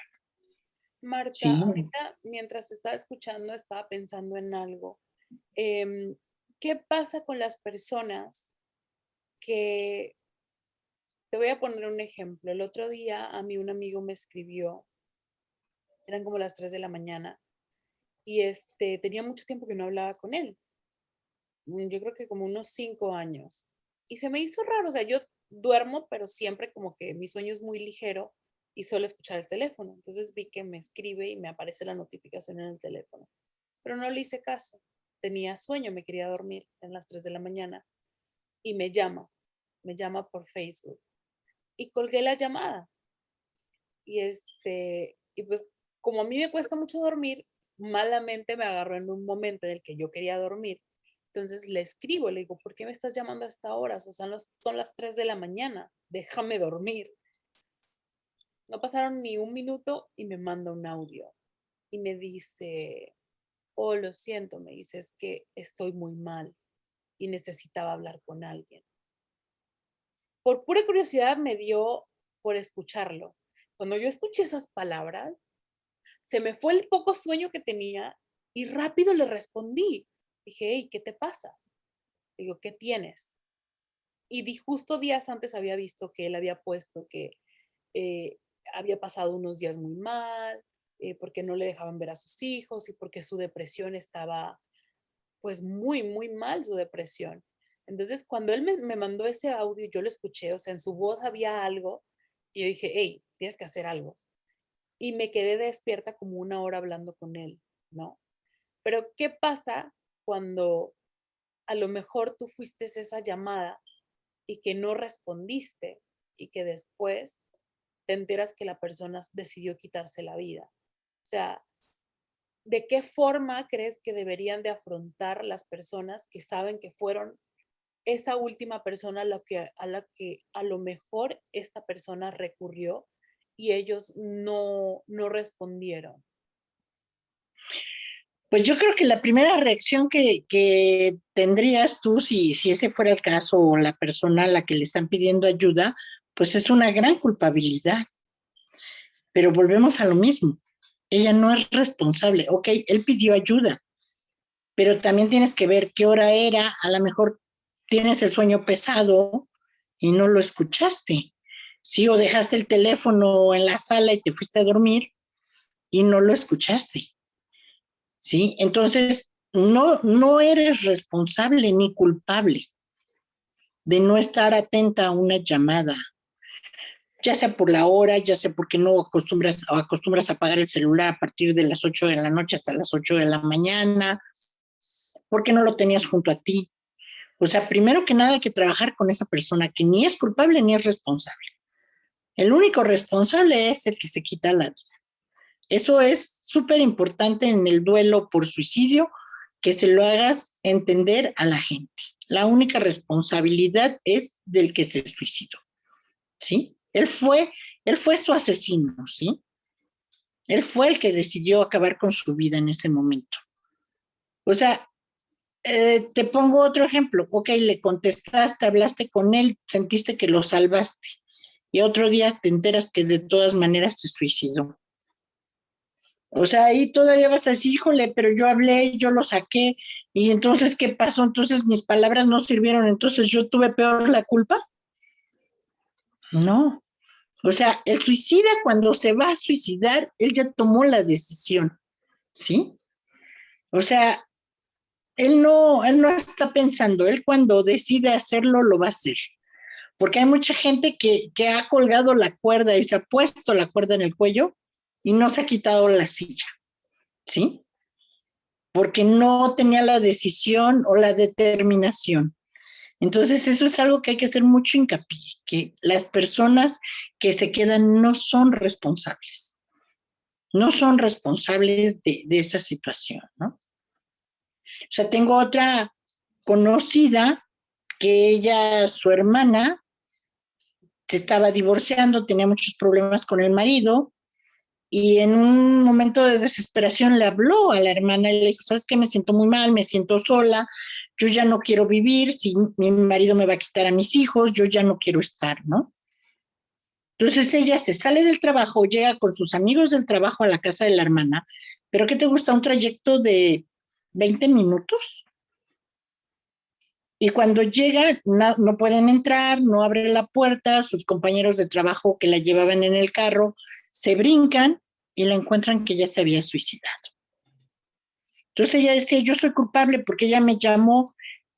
Marta, Sí. ahorita mientras estaba escuchando estaba pensando en algo. ¿Qué pasa con las personas que, te voy a poner un ejemplo, el otro día a mí un amigo me escribió, eran como las 3 de la mañana, y tenía mucho tiempo que no hablaba con él, yo creo que como unos 5 años, y se me hizo raro, o sea, yo duermo, pero siempre como que mi sueño es muy ligero y suelo escuchar el teléfono, entonces vi que me escribe y me aparece la notificación en el teléfono, pero no le hice caso, tenía sueño, me quería dormir en las 3 de la mañana, y me llama por Facebook, y colgué la llamada, y pues como a mí me cuesta mucho dormir, malamente me agarró en un momento en el que yo quería dormir. Entonces le escribo, le digo, ¿por qué me estás llamando a esta hora? O sea, son las 3 de la mañana, déjame dormir. No pasaron ni un minuto y me manda un audio y me dice, oh, lo siento, me dice, es que estoy muy mal y necesitaba hablar con alguien. Por pura curiosidad me dio por escucharlo. Cuando yo escuché esas palabras, se me fue el poco sueño que tenía y rápido le respondí. Dije, hey, ¿qué te pasa? Digo, ¿qué tienes? Y justo días antes había visto que él había puesto que eh, había pasado unos días muy mal, porque no le dejaban ver a sus hijos y porque su depresión estaba pues muy, muy mal su depresión. Entonces, cuando él me mandó ese audio, yo lo escuché, o sea, en su voz había algo y yo dije, hey, tienes que hacer algo. Y me quedé despierta como 1 hora hablando con él, ¿no? Pero, ¿qué pasa cuando a lo mejor tú fuiste esa llamada y que no respondiste y que después te enteras que la persona decidió quitarse la vida? O sea, ¿de qué forma crees que deberían de afrontar las personas que saben que fueron esa última persona a la que a lo mejor esta persona recurrió y ellos no respondieron? Pues yo creo que la primera reacción que tendrías tú, si ese fuera el caso, o la persona a la que le están pidiendo ayuda, pues es una gran culpabilidad. Pero volvemos a lo mismo. Ella no es responsable. Ok, él pidió ayuda, pero también tienes que ver qué hora era. A lo mejor tienes el sueño pesado y no lo escuchaste. Sí, o dejaste el teléfono en la sala y te fuiste a dormir y no lo escuchaste. ¿Sí? Entonces, no eres responsable ni culpable de no estar atenta a una llamada, ya sea por la hora, ya sea porque no acostumbras a apagar el celular a partir de las 8 de la noche hasta las 8 de la mañana, porque no lo tenías junto a ti. O sea, primero que nada hay que trabajar con esa persona que ni es culpable ni es responsable. El único responsable es el que se quita la vida. Eso es súper importante en el duelo por suicidio, que se lo hagas entender a la gente. La única responsabilidad es del que se suicidó, ¿sí? Él fue su asesino, ¿sí? Él fue el que decidió acabar con su vida en ese momento. O sea, te pongo otro ejemplo. Ok, le contestaste, hablaste con él, sentiste que lo salvaste. Y otro día te enteras que de todas maneras se suicidó. O sea, ahí todavía vas a decir, híjole, pero yo hablé, yo lo saqué, y entonces, ¿qué pasó? Entonces mis palabras no sirvieron, entonces yo tuve peor la culpa. No. O sea, el suicida cuando se va a suicidar, él ya tomó la decisión, ¿sí? O sea, él no está pensando, él cuando decide hacerlo, lo va a hacer. Porque hay mucha gente que ha colgado la cuerda y se ha puesto la cuerda en el cuello y no se ha quitado la silla, ¿sí? Porque no tenía la decisión o la determinación. Entonces, eso es algo que hay que hacer mucho hincapié, que las personas que se quedan no son responsables de esa situación, ¿no? O sea, tengo otra conocida que ella, su hermana, se estaba divorciando, tenía muchos problemas con el marido y en un momento de desesperación le habló a la hermana y le dijo, ¿sabes qué? Me siento muy mal, me siento sola, yo ya no quiero vivir, si mi marido me va a quitar a mis hijos, yo ya no quiero estar, ¿no? Entonces ella se sale del trabajo, llega con sus amigos del trabajo a la casa de la hermana, pero ¿qué te gusta? Un trayecto de 20 minutos. Y cuando llega, no pueden entrar, no abre la puerta, sus compañeros de trabajo que la llevaban en el carro se brincan y la encuentran que ya se había suicidado. Entonces ella decía, yo soy culpable porque ella me llamó.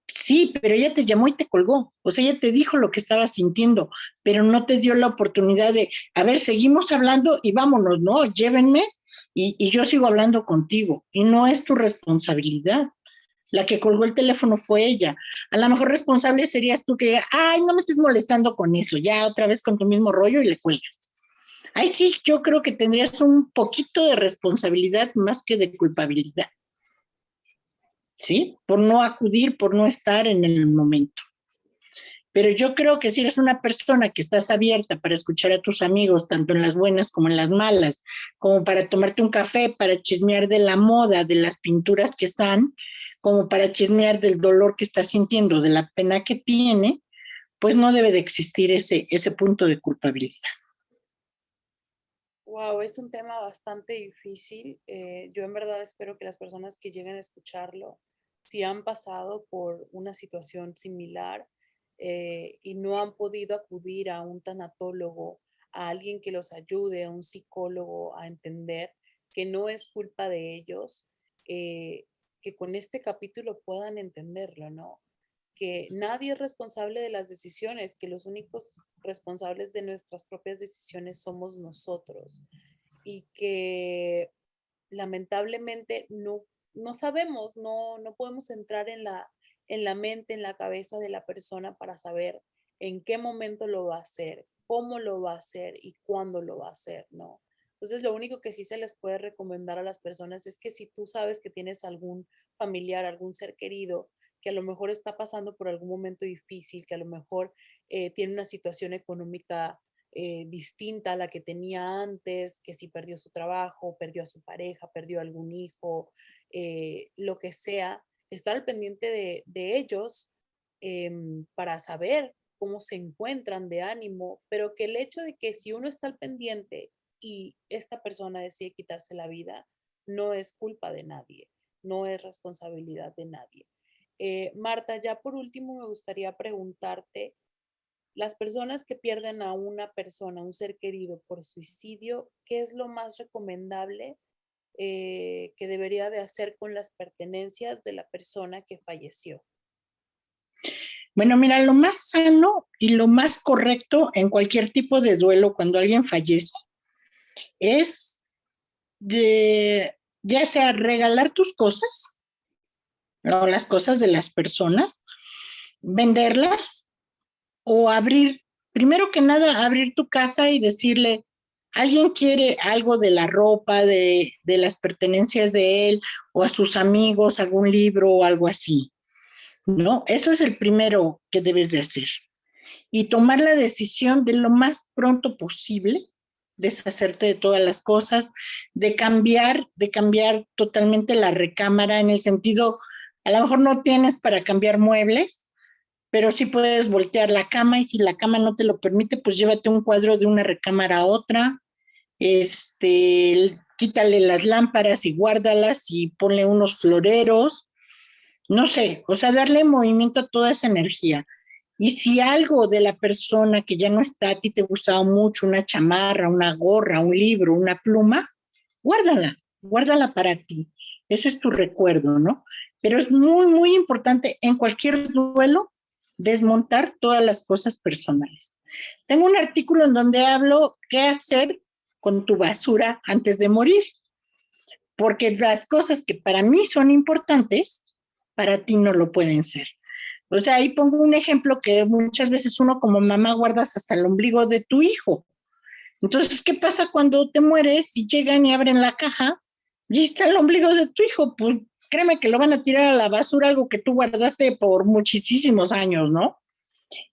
Sí, pero ella te llamó y te colgó. O sea, ella te dijo lo que estaba sintiendo, pero no te dio la oportunidad de, a ver, seguimos hablando y vámonos, ¿no? Llévenme y yo sigo hablando contigo. Y no es tu responsabilidad. La que colgó el teléfono fue ella. A lo mejor responsable serías tú que, ay, no me estés molestando con eso, ya otra vez con tu mismo rollo y le cuelgas. Ay, sí, yo creo que tendrías un poquito de responsabilidad más que de culpabilidad, ¿sí? Por no acudir, por no estar en el momento. Pero yo creo que si eres una persona que estás abierta para escuchar a tus amigos, tanto en las buenas como en las malas, como para tomarte un café, para chismear de la moda, de las pinturas que están, como para chismear del dolor que está sintiendo, de la pena que tiene, pues no debe de existir ese punto de culpabilidad. Wow, es un tema bastante difícil. Yo en verdad espero que las personas que lleguen a escucharlo, si han pasado por una situación similar y no han podido acudir a un tanatólogo, a alguien que los ayude, a un psicólogo a entender que no es culpa de ellos, que con este capítulo puedan entenderlo, ¿no? Que nadie es responsable de las decisiones, que los únicos responsables de nuestras propias decisiones somos nosotros y que lamentablemente no sabemos, no podemos entrar en la mente, en la cabeza de la persona para saber en qué momento lo va a hacer, cómo lo va a hacer y cuándo lo va a hacer, ¿no? Entonces, lo único que sí se les puede recomendar a las personas es que si tú sabes que tienes algún familiar, algún ser querido, que a lo mejor está pasando por algún momento difícil, que a lo mejor tiene una situación económica distinta a la que tenía antes, que si perdió su trabajo, perdió a su pareja, perdió a algún hijo, lo que sea, estar al pendiente de ellos para saber cómo se encuentran de ánimo, pero que el hecho de que si uno está al pendiente y esta persona decide quitarse la vida, no es culpa de nadie, no es responsabilidad de nadie. Marta, ya por último me gustaría preguntarte, las personas que pierden a una persona, un ser querido por suicidio, ¿qué es lo más recomendable que debería de hacer con las pertenencias de la persona que falleció? Bueno, mira, lo más sano y lo más correcto en cualquier tipo de duelo cuando alguien fallece es de, ya sea regalar tus cosas o las cosas de las personas, venderlas o abrir, primero que nada, abrir tu casa y decirle, alguien quiere algo de la ropa, de las pertenencias de él o a sus amigos, algún libro o algo así, ¿no? Eso es el primero que debes de hacer. Y tomar la decisión de lo más pronto posible, deshacerte de todas las cosas, de cambiar totalmente la recámara en el sentido, a lo mejor no tienes para cambiar muebles, pero sí puedes voltear la cama y si la cama no te lo permite, pues llévate un cuadro de una recámara a otra. quítale las lámparas y guárdalas y ponle unos floreros, no sé, o sea, darle movimiento a toda esa energía. Y si algo de la persona que ya no está, a ti te gustaba mucho, una chamarra, una gorra, un libro, una pluma, guárdala, guárdala para ti. Ese es tu recuerdo, ¿no? Pero es muy, muy importante en cualquier duelo desmontar todas las cosas personales. Tengo un artículo en donde hablo qué hacer con tu basura antes de morir, porque las cosas que para mí son importantes, para ti no lo pueden ser. O sea, ahí pongo un ejemplo que muchas veces uno como mamá guardas hasta el ombligo de tu hijo. Entonces, ¿qué pasa cuando te mueres y llegan y abren la caja y ahí está el ombligo de tu hijo? Pues créeme que lo van a tirar a la basura, algo que tú guardaste por muchísimos años, ¿no?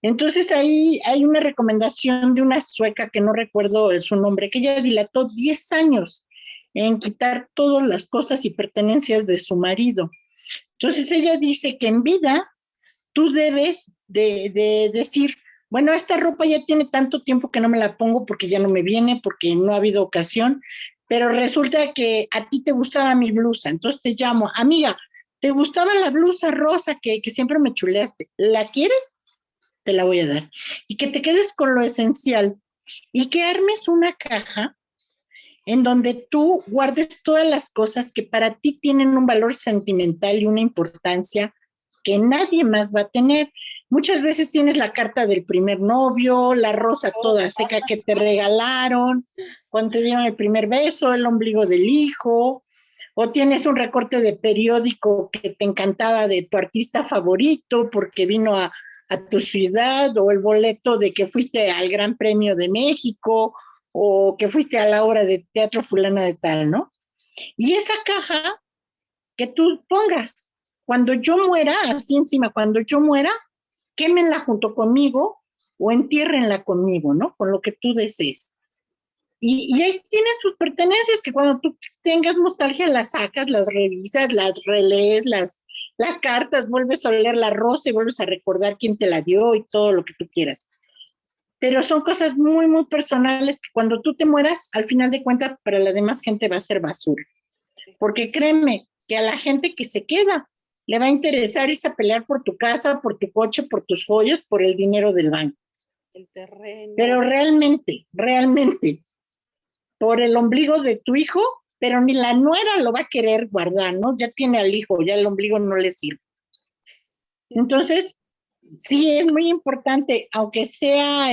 Entonces ahí hay una recomendación de una sueca que no recuerdo su nombre, que ella dilató 10 años en quitar todas las cosas y pertenencias de su marido. Entonces ella dice que en vida tú debes de decir, bueno, esta ropa ya tiene tanto tiempo que no me la pongo porque ya no me viene, porque no ha habido ocasión, pero resulta que a ti te gustaba mi blusa, entonces te llamo, amiga, ¿te gustaba la blusa rosa que siempre me chuleaste? ¿La quieres? Te la voy a dar. Y que te quedes con lo esencial y que armes una caja en donde tú guardes todas las cosas que para ti tienen un valor sentimental y una importancia que nadie más va a tener. Muchas veces tienes la carta del primer novio, la rosa toda seca que te regalaron, cuando te dieron el primer beso, el ombligo del hijo, o tienes un recorte de periódico que te encantaba de tu artista favorito porque vino a tu ciudad, o el boleto de que fuiste al Gran Premio de México, o que fuiste a la obra de teatro fulana de tal, ¿no? Y esa caja que tú pongas, cuando yo muera, así encima, cuando yo muera, quémenla junto conmigo o entiérrenla conmigo, ¿no? Con lo que tú desees. Y ahí tienes tus pertenencias que cuando tú tengas nostalgia las sacas, las revisas, las relees, las cartas, vuelves a leer la rosa y vuelves a recordar quién te la dio y todo lo que tú quieras. Pero son cosas muy, muy personales que cuando tú te mueras, al final de cuentas, para la demás gente va a ser basura. Porque créeme que a la gente que se queda le va a interesar irse a pelear por tu casa, por tu coche, por tus joyas, por el dinero del banco. El terreno. Pero realmente, realmente, por el ombligo de tu hijo, pero ni la nuera lo va a querer guardar, ¿no? Ya tiene al hijo, ya el ombligo no le sirve. Entonces, sí es muy importante, aunque sea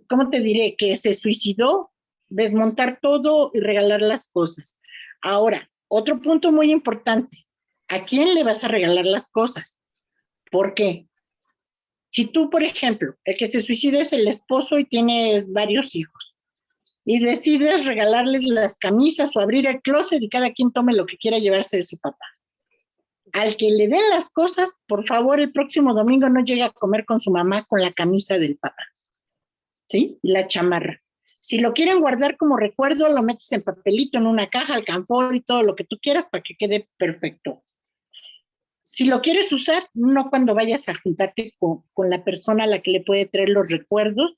¿cómo te diré? Que se suicidó, desmontar todo y regalar las cosas. Ahora, otro punto muy importante, ¿a quién le vas a regalar las cosas? ¿Por qué? Si tú, por ejemplo, el que se suicida es el esposo y tienes varios hijos, y decides regalarles las camisas o abrir el closet y cada quien tome lo que quiera llevarse de su papá. Al que le den las cosas, por favor, el próximo domingo no llegue a comer con su mamá con la camisa del papá, ¿sí? Y la chamarra. Si lo quieren guardar como recuerdo, lo metes en papelito, en una caja, alcanfor y todo lo que tú quieras para que quede perfecto. Si lo quieres usar, no cuando vayas a juntarte con la persona a la que le puede traer los recuerdos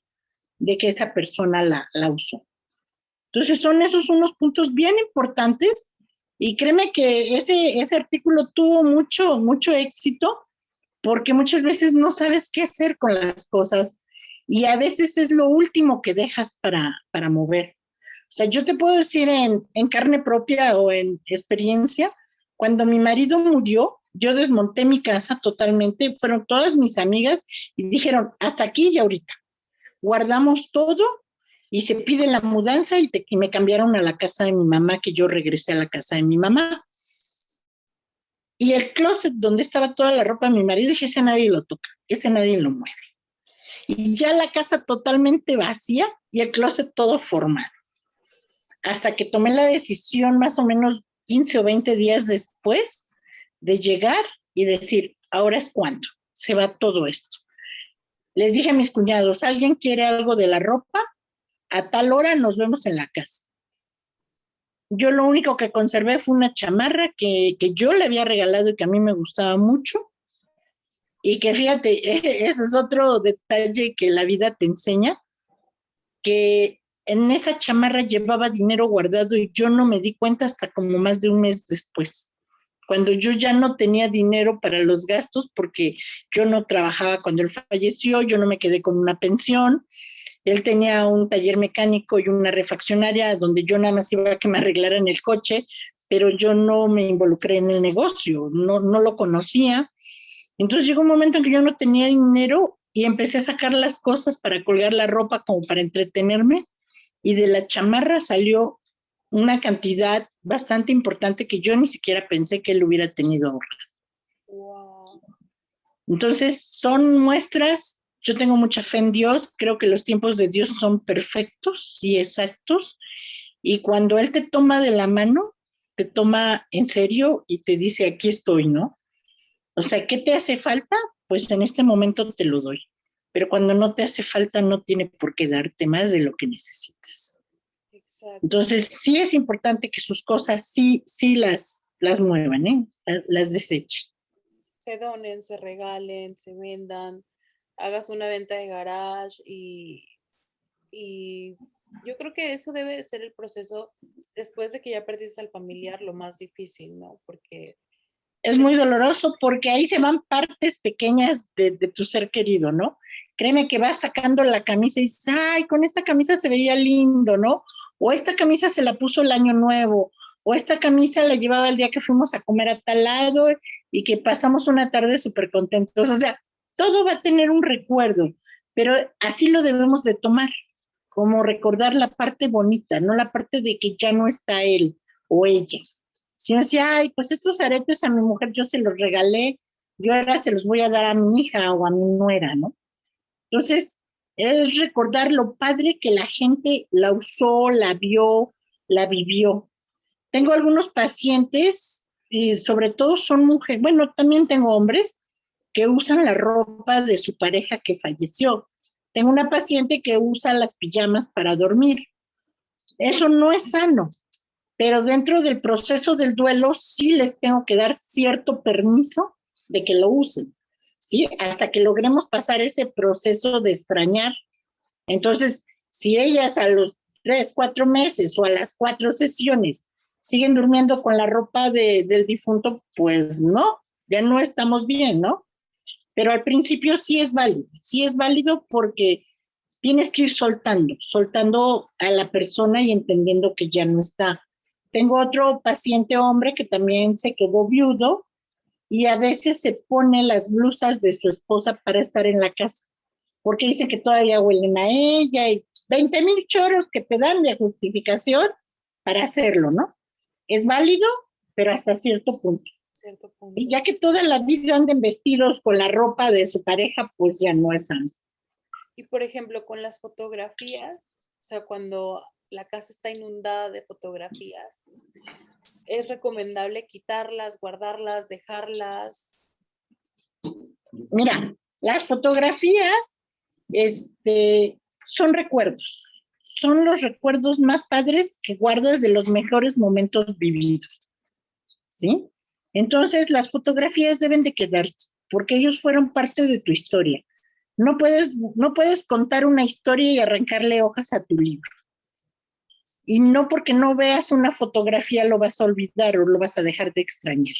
de que esa persona la usó. Entonces son esos unos puntos bien importantes y créeme que ese artículo tuvo mucho, mucho éxito porque muchas veces no sabes qué hacer con las cosas y a veces es lo último que dejas para mover. O sea, yo te puedo decir en carne propia o en experiencia, cuando mi marido murió, yo desmonté mi casa totalmente, fueron todas mis amigas y dijeron, hasta aquí y ahorita. Guardamos todo y se pide la mudanza y me cambiaron a la casa de mi mamá, que yo regresé a la casa de mi mamá. Y el closet donde estaba toda la ropa de mi marido, dije, ese nadie lo toca, ese nadie lo mueve. Y ya la casa totalmente vacía y el closet todo formado. Hasta que tomé la decisión más o menos 15 o 20 días después de llegar y decir, ahora es cuando se va todo esto. Les dije a mis cuñados, ¿alguien quiere algo de la ropa? A tal hora nos vemos en la casa. Yo lo único que conservé fue una chamarra que yo le había regalado y que a mí me gustaba mucho. Y que fíjate, ese es otro detalle que la vida te enseña, que en esa chamarra llevaba dinero guardado y yo no me di cuenta hasta como más de un mes después, cuando yo ya no tenía dinero para los gastos porque yo no trabajaba cuando él falleció, yo no me quedé con una pensión. Él tenía un taller mecánico y una refaccionaria donde yo nada más iba a que me arreglaran el coche, pero yo no me involucré en el negocio, no lo conocía. Entonces llegó un momento en que yo no tenía dinero y empecé a sacar las cosas para colgar la ropa como para entretenerme, y de la chamarra salió una cantidad bastante importante que yo ni siquiera pensé que él hubiera tenido ahorro. Wow. Entonces son muestras. Yo tengo mucha fe en Dios, creo que los tiempos de Dios son perfectos y exactos, y cuando Él te toma de la mano, te toma en serio y te dice, aquí estoy, ¿no? O sea, ¿qué te hace falta? Pues en este momento te lo doy, pero cuando no te hace falta no tiene por qué darte más de lo que necesitas. Exacto. Entonces, sí es importante que sus cosas sí las muevan, ¿eh? Las desechen. Se donen, se regalen, se vendan, hagas una venta de garage y yo creo que eso debe de ser el proceso después de que ya perdiste al familiar, lo más difícil, ¿no? Porque Es muy doloroso porque ahí se van partes pequeñas de tu ser querido, ¿no? Créeme que vas sacando la camisa y dices, ay, con esta camisa se veía lindo, ¿no? O esta camisa se la puso el año nuevo, o esta camisa la llevaba el día que fuimos a comer a tal lado y que pasamos una tarde súper contentos. O sea, todo va a tener un recuerdo, pero así lo debemos de tomar, como recordar la parte bonita, no la parte de que ya no está él o ella. Si no decía, ay, pues estos aretes a mi mujer yo se los regalé, yo ahora se los voy a dar a mi hija o a mi nuera, ¿no? Entonces, es recordar lo padre que la gente la usó, la vio, la vivió. Tengo algunos pacientes, y sobre todo son mujeres, bueno, también tengo hombres que usan la ropa de su pareja que falleció. Tengo una paciente que usa las pijamas para dormir. Eso no es sano, pero dentro del proceso del duelo sí les tengo que dar cierto permiso de que lo usen, ¿sí? Hasta que logremos pasar ese proceso de extrañar. Entonces, si ellas a los 3, 4 meses o a las 4 sesiones siguen durmiendo con la ropa del difunto, pues no, ya no estamos bien, ¿no? Pero al principio sí es válido porque tienes que ir soltando a la persona y entendiendo que ya no está. Tengo otro paciente hombre que también se quedó viudo y a veces se pone las blusas de su esposa para estar en la casa, porque dice que todavía huelen a ella y 20,000 choros que te dan de justificación para hacerlo, ¿no? Es válido, pero hasta cierto punto. cierto ¿Sí? punto. Ya que toda la vida anden vestidos con la ropa de su pareja, pues ya no es sano. Y por ejemplo, con las fotografías, o sea, cuando la casa está inundada de fotografías, es recomendable quitarlas, guardarlas, dejarlas. Mira, las fotografías son recuerdos, son los recuerdos más padres que guardas de los mejores momentos vividos, ¿sí? Entonces, las fotografías deben de quedarse, porque ellos fueron parte de tu historia. No puedes contar una historia y arrancarle hojas a tu libro. Y no porque no veas una fotografía lo vas a olvidar o lo vas a dejar de extrañar.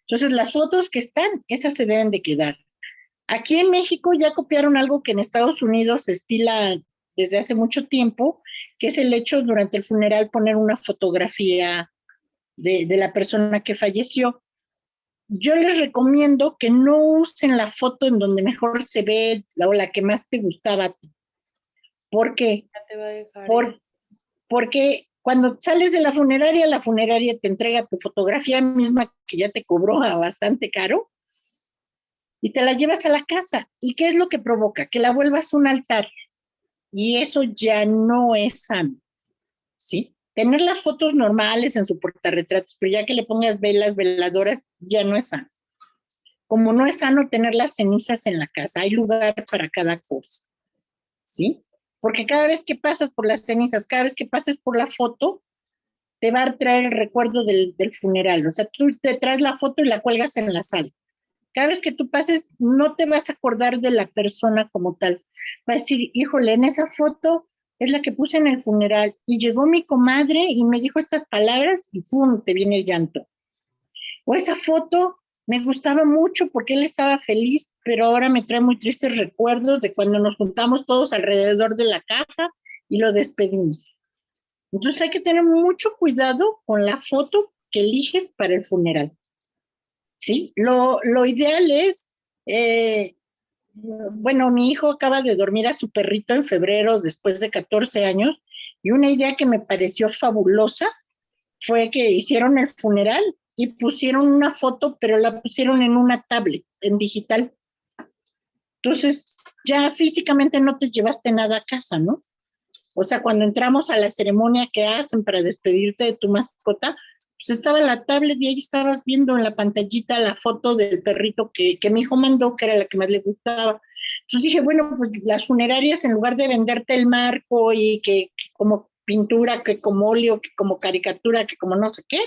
Entonces, las fotos que están, esas se deben de quedar. Aquí en México ya copiaron algo que en Estados Unidos se estila desde hace mucho tiempo, que es el hecho durante el funeral poner una fotografía de la persona que falleció. Yo les recomiendo que no usen la foto en donde mejor se ve o la que más te gustaba a ti. ¿Por qué? Ya te va a dejar Por, porque cuando sales de la funeraria te entrega tu fotografía misma que ya te cobró bastante caro y te la llevas a la casa. ¿Y qué es lo que provoca? Que la vuelvas un altar. Y eso ya no es sano, ¿sí? Tener las fotos normales en su portarretratos, pero ya que le pongas velas, veladoras, ya no es sano. Como no es sano tener las cenizas en la casa, hay lugar para cada cosa, ¿sí? Porque cada vez que pasas por las cenizas, cada vez que pases por la foto, te va a traer el recuerdo del funeral. O sea, tú te traes la foto y la cuelgas en la sala. Cada vez que tú pases, no te vas a acordar de la persona como tal. Va a decir, híjole, en esa foto es la que puse en el funeral. Y llegó mi comadre y me dijo estas palabras y ¡pum! Te viene el llanto. O esa foto me gustaba mucho porque él estaba feliz, pero ahora me trae muy tristes recuerdos de cuando nos juntamos todos alrededor de la caja y lo despedimos. Entonces hay que tener mucho cuidado con la foto que eliges para el funeral. ¿Sí? Lo ideal es, bueno, mi hijo acaba de dormir a su perrito en febrero después de 14 años y una idea que me pareció fabulosa fue que hicieron el funeral y pusieron una foto, pero la pusieron en una tablet, en digital. Entonces, ya físicamente no te llevaste nada a casa, ¿no? O sea, cuando entramos a la ceremonia que hacen para despedirte de tu mascota, pues estaba la tablet y ahí estabas viendo en la pantallita la foto del perrito que mi hijo mandó, que era la que más le gustaba. Entonces dije, bueno, pues las funerarias en lugar de venderte el marco y que como pintura, que como óleo, que como caricatura, que como no sé qué,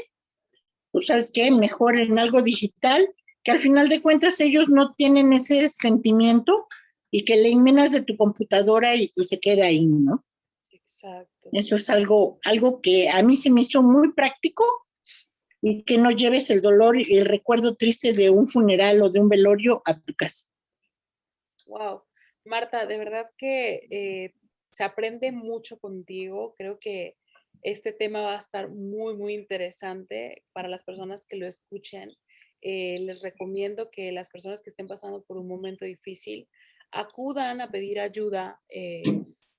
pues sabes qué, mejor en algo digital, que al final de cuentas ellos no tienen ese sentimiento y que le eliminas de tu computadora y se queda ahí, ¿no? Exacto. Eso es algo que a mí se me hizo muy práctico y que no lleves el dolor y el recuerdo triste de un funeral o de un velorio a tu casa. Wow. Marta, de verdad que se aprende mucho contigo. Creo que este tema va a estar muy, muy interesante para las personas que lo escuchen. Les recomiendo que las personas que estén pasando por un momento difícil acudan a pedir ayuda.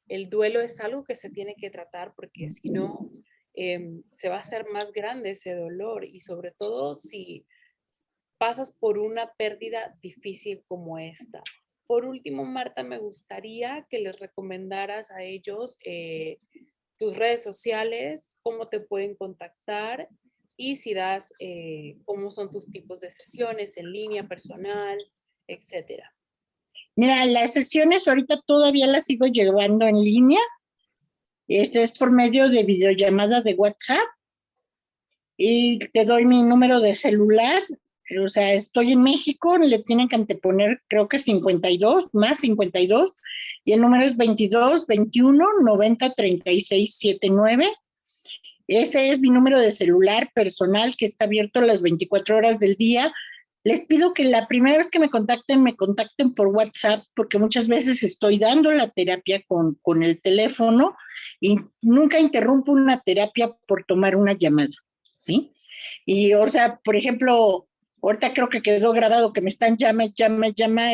El duelo es algo que se tiene que tratar porque si no, se va a hacer más grande ese dolor y sobre todo si pasas por una pérdida difícil como esta. Por último, Marta, me gustaría que les recomendaras a ellos tus redes sociales, cómo te pueden contactar y si das cómo son tus tipos de sesiones en línea, personal, etcétera. Mira, las sesiones ahorita todavía las sigo llevando en línea. Este es por medio de videollamada de WhatsApp y te doy mi número de celular. O sea, estoy en México, le tienen que anteponer, creo que 52, más 52, y el número es 22 21 90 36 79. Ese es mi número de celular personal que está abierto las 24 horas del día. Les pido que la primera vez que me contacten por WhatsApp, porque muchas veces estoy dando la terapia con el teléfono y nunca interrumpo una terapia por tomar una llamada, ¿sí? Y, o sea, por ejemplo, ahorita creo que quedó grabado que me están llama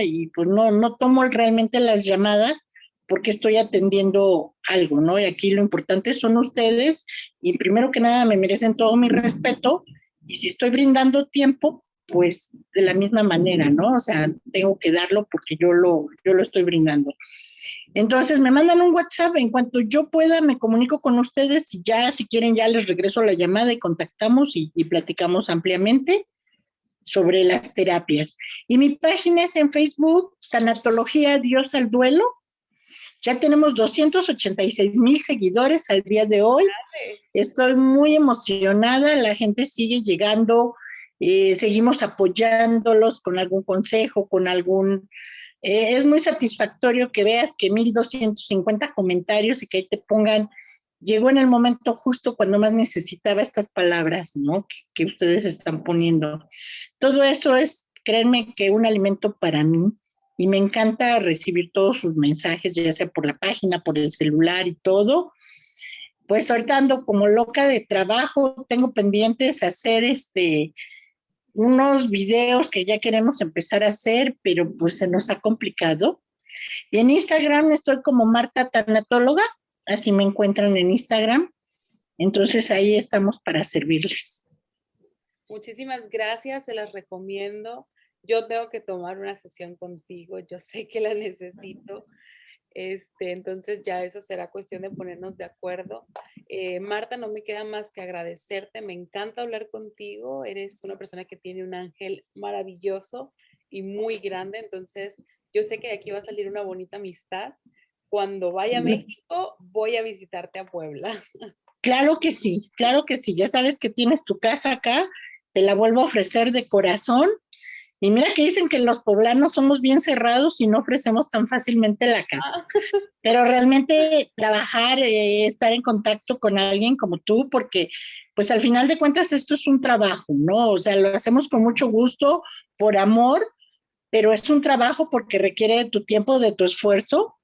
y pues no tomo realmente las llamadas porque estoy atendiendo algo, ¿no? Y aquí lo importante son ustedes y primero que nada me merecen todo mi respeto y si estoy brindando tiempo, pues de la misma manera, ¿no? O sea, tengo que darlo porque yo lo estoy brindando. Entonces me mandan un WhatsApp, en cuanto yo pueda me comunico con ustedes y ya si quieren ya les regreso la llamada y contactamos y platicamos ampliamente sobre las terapias. Y mi página es en Facebook, Tanatología Dios al Duelo. Ya tenemos 286,000 seguidores al día de hoy. Estoy muy emocionada, la gente sigue llegando, seguimos apoyándolos con algún consejo, con algún... es muy satisfactorio que veas que 1,250 comentarios y que ahí te pongan, llegó en el momento justo cuando más necesitaba estas palabras, ¿no? Que ustedes están poniendo. Todo eso es, créanme, que un alimento para mí y me encanta recibir todos sus mensajes, ya sea por la página, por el celular y todo. Pues ahorita ando como loca de trabajo, tengo pendientes hacer unos videos que ya queremos empezar a hacer, pero pues se nos ha complicado. Y en Instagram estoy como Marta Tanatóloga, así me encuentran en Instagram. Entonces ahí estamos para servirles. Muchísimas gracias, se las recomiendo. Yo tengo que tomar una sesión contigo, yo sé que la necesito. Entonces ya eso será cuestión de ponernos de acuerdo. Marta, no me queda más que agradecerte, me encanta hablar contigo, eres una persona que tiene un ángel maravilloso y muy grande, entonces yo sé que de aquí va a salir una bonita amistad. Cuando vaya a México, voy a visitarte a Puebla. Claro que sí, ya sabes que tienes tu casa acá, te la vuelvo a ofrecer de corazón Y mira que dicen que los poblanos somos bien cerrados y no ofrecemos tan fácilmente la casa. Pero realmente trabajar, estar en contacto con alguien como tú, porque pues al final de cuentas esto es un trabajo, ¿no? O sea, lo hacemos con mucho gusto, por amor, pero es un trabajo porque requiere de tu tiempo, de tu esfuerzo.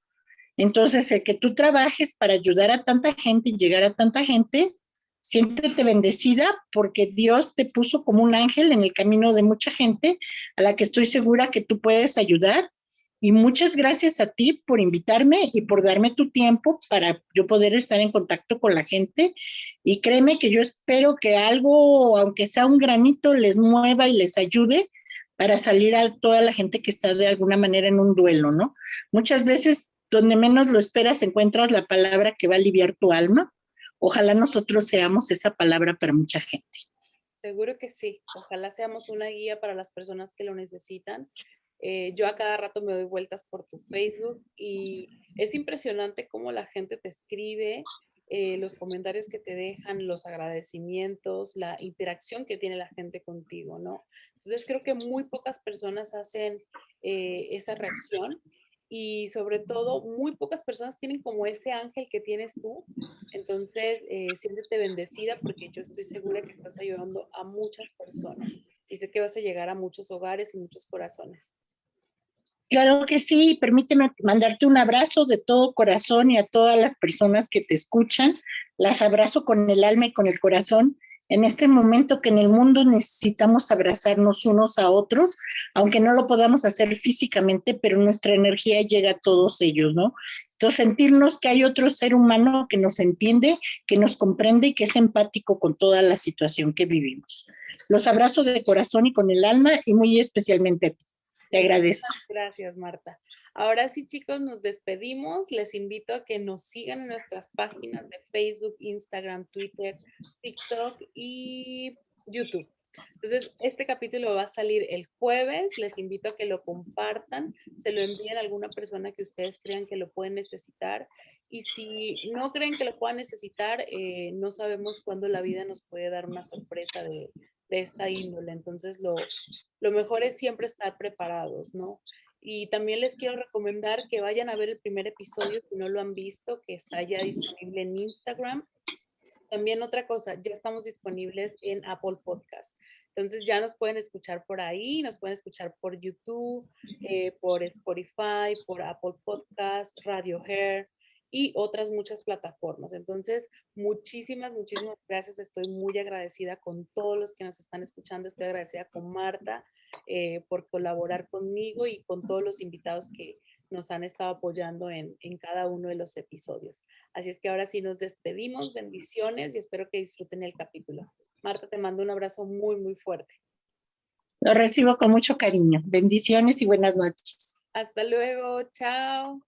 Entonces, el que tú trabajes para ayudar a tanta gente y llegar a tanta gente, siéntete bendecida porque Dios te puso como un ángel en el camino de mucha gente a la que estoy segura que tú puedes ayudar. Y muchas gracias a ti por invitarme y por darme tu tiempo para yo poder estar en contacto con la gente. Y créeme que yo espero que algo, aunque sea un granito, les mueva y les ayude para salir a toda la gente que está de alguna manera en un duelo, ¿no? Muchas veces, donde menos lo esperas, encuentras la palabra que va a aliviar tu alma. Ojalá nosotros seamos esa palabra para mucha gente. Seguro que sí. Ojalá seamos una guía para las personas que lo necesitan. Yo a cada rato me doy vueltas por tu Facebook y es impresionante cómo la gente te escribe, los comentarios que te dejan, los agradecimientos, la interacción que tiene la gente contigo, ¿no? Entonces creo que muy pocas personas hacen esa reacción y sobre todo muy pocas personas tienen como ese ángel que tienes tú. Entonces, siéntete bendecida porque yo estoy segura que estás ayudando a muchas personas y sé que vas a llegar a muchos hogares y muchos corazones. Claro que sí, permíteme mandarte un abrazo de todo corazón y a todas las personas que te escuchan. Las abrazo con el alma y con el corazón en este momento que en el mundo necesitamos abrazarnos unos a otros, aunque no lo podamos hacer físicamente, pero nuestra energía llega a todos ellos, ¿no? Entonces, sentirnos que hay otro ser humano que nos entiende, que nos comprende y que es empático con toda la situación que vivimos. Los abrazo de corazón y con el alma y muy especialmente a ti. Te agradezco. Gracias, Marta. Ahora sí, chicos, nos despedimos. Les invito a que nos sigan en nuestras páginas de Facebook, Instagram, Twitter, TikTok y YouTube. Entonces, este capítulo va a salir el jueves. Les invito a que lo compartan, se lo envíen a alguna persona que ustedes crean que lo pueden necesitar. Y si no creen que lo puedan necesitar, no sabemos cuándo la vida nos puede dar una sorpresa de esta índole. Entonces, lo mejor es siempre estar preparados, ¿no? Y también les quiero recomendar que vayan a ver el primer episodio si no lo han visto, que está ya disponible en Instagram. También otra cosa, ya estamos disponibles en Apple Podcast. Entonces ya nos pueden escuchar por ahí, nos pueden escuchar por YouTube, por Spotify, por Apple Podcast, Radio Hair y otras muchas plataformas. Entonces, muchísimas gracias. Estoy muy agradecida con todos los que nos están escuchando. Estoy agradecida con Marta por colaborar conmigo y con todos los invitados que nos han estado apoyando en cada uno de los episodios. Así es que ahora sí nos despedimos, bendiciones y espero que disfruten el capítulo. Marta, te mando un abrazo muy fuerte. Lo recibo con mucho cariño. Bendiciones y buenas noches. Hasta luego, chao.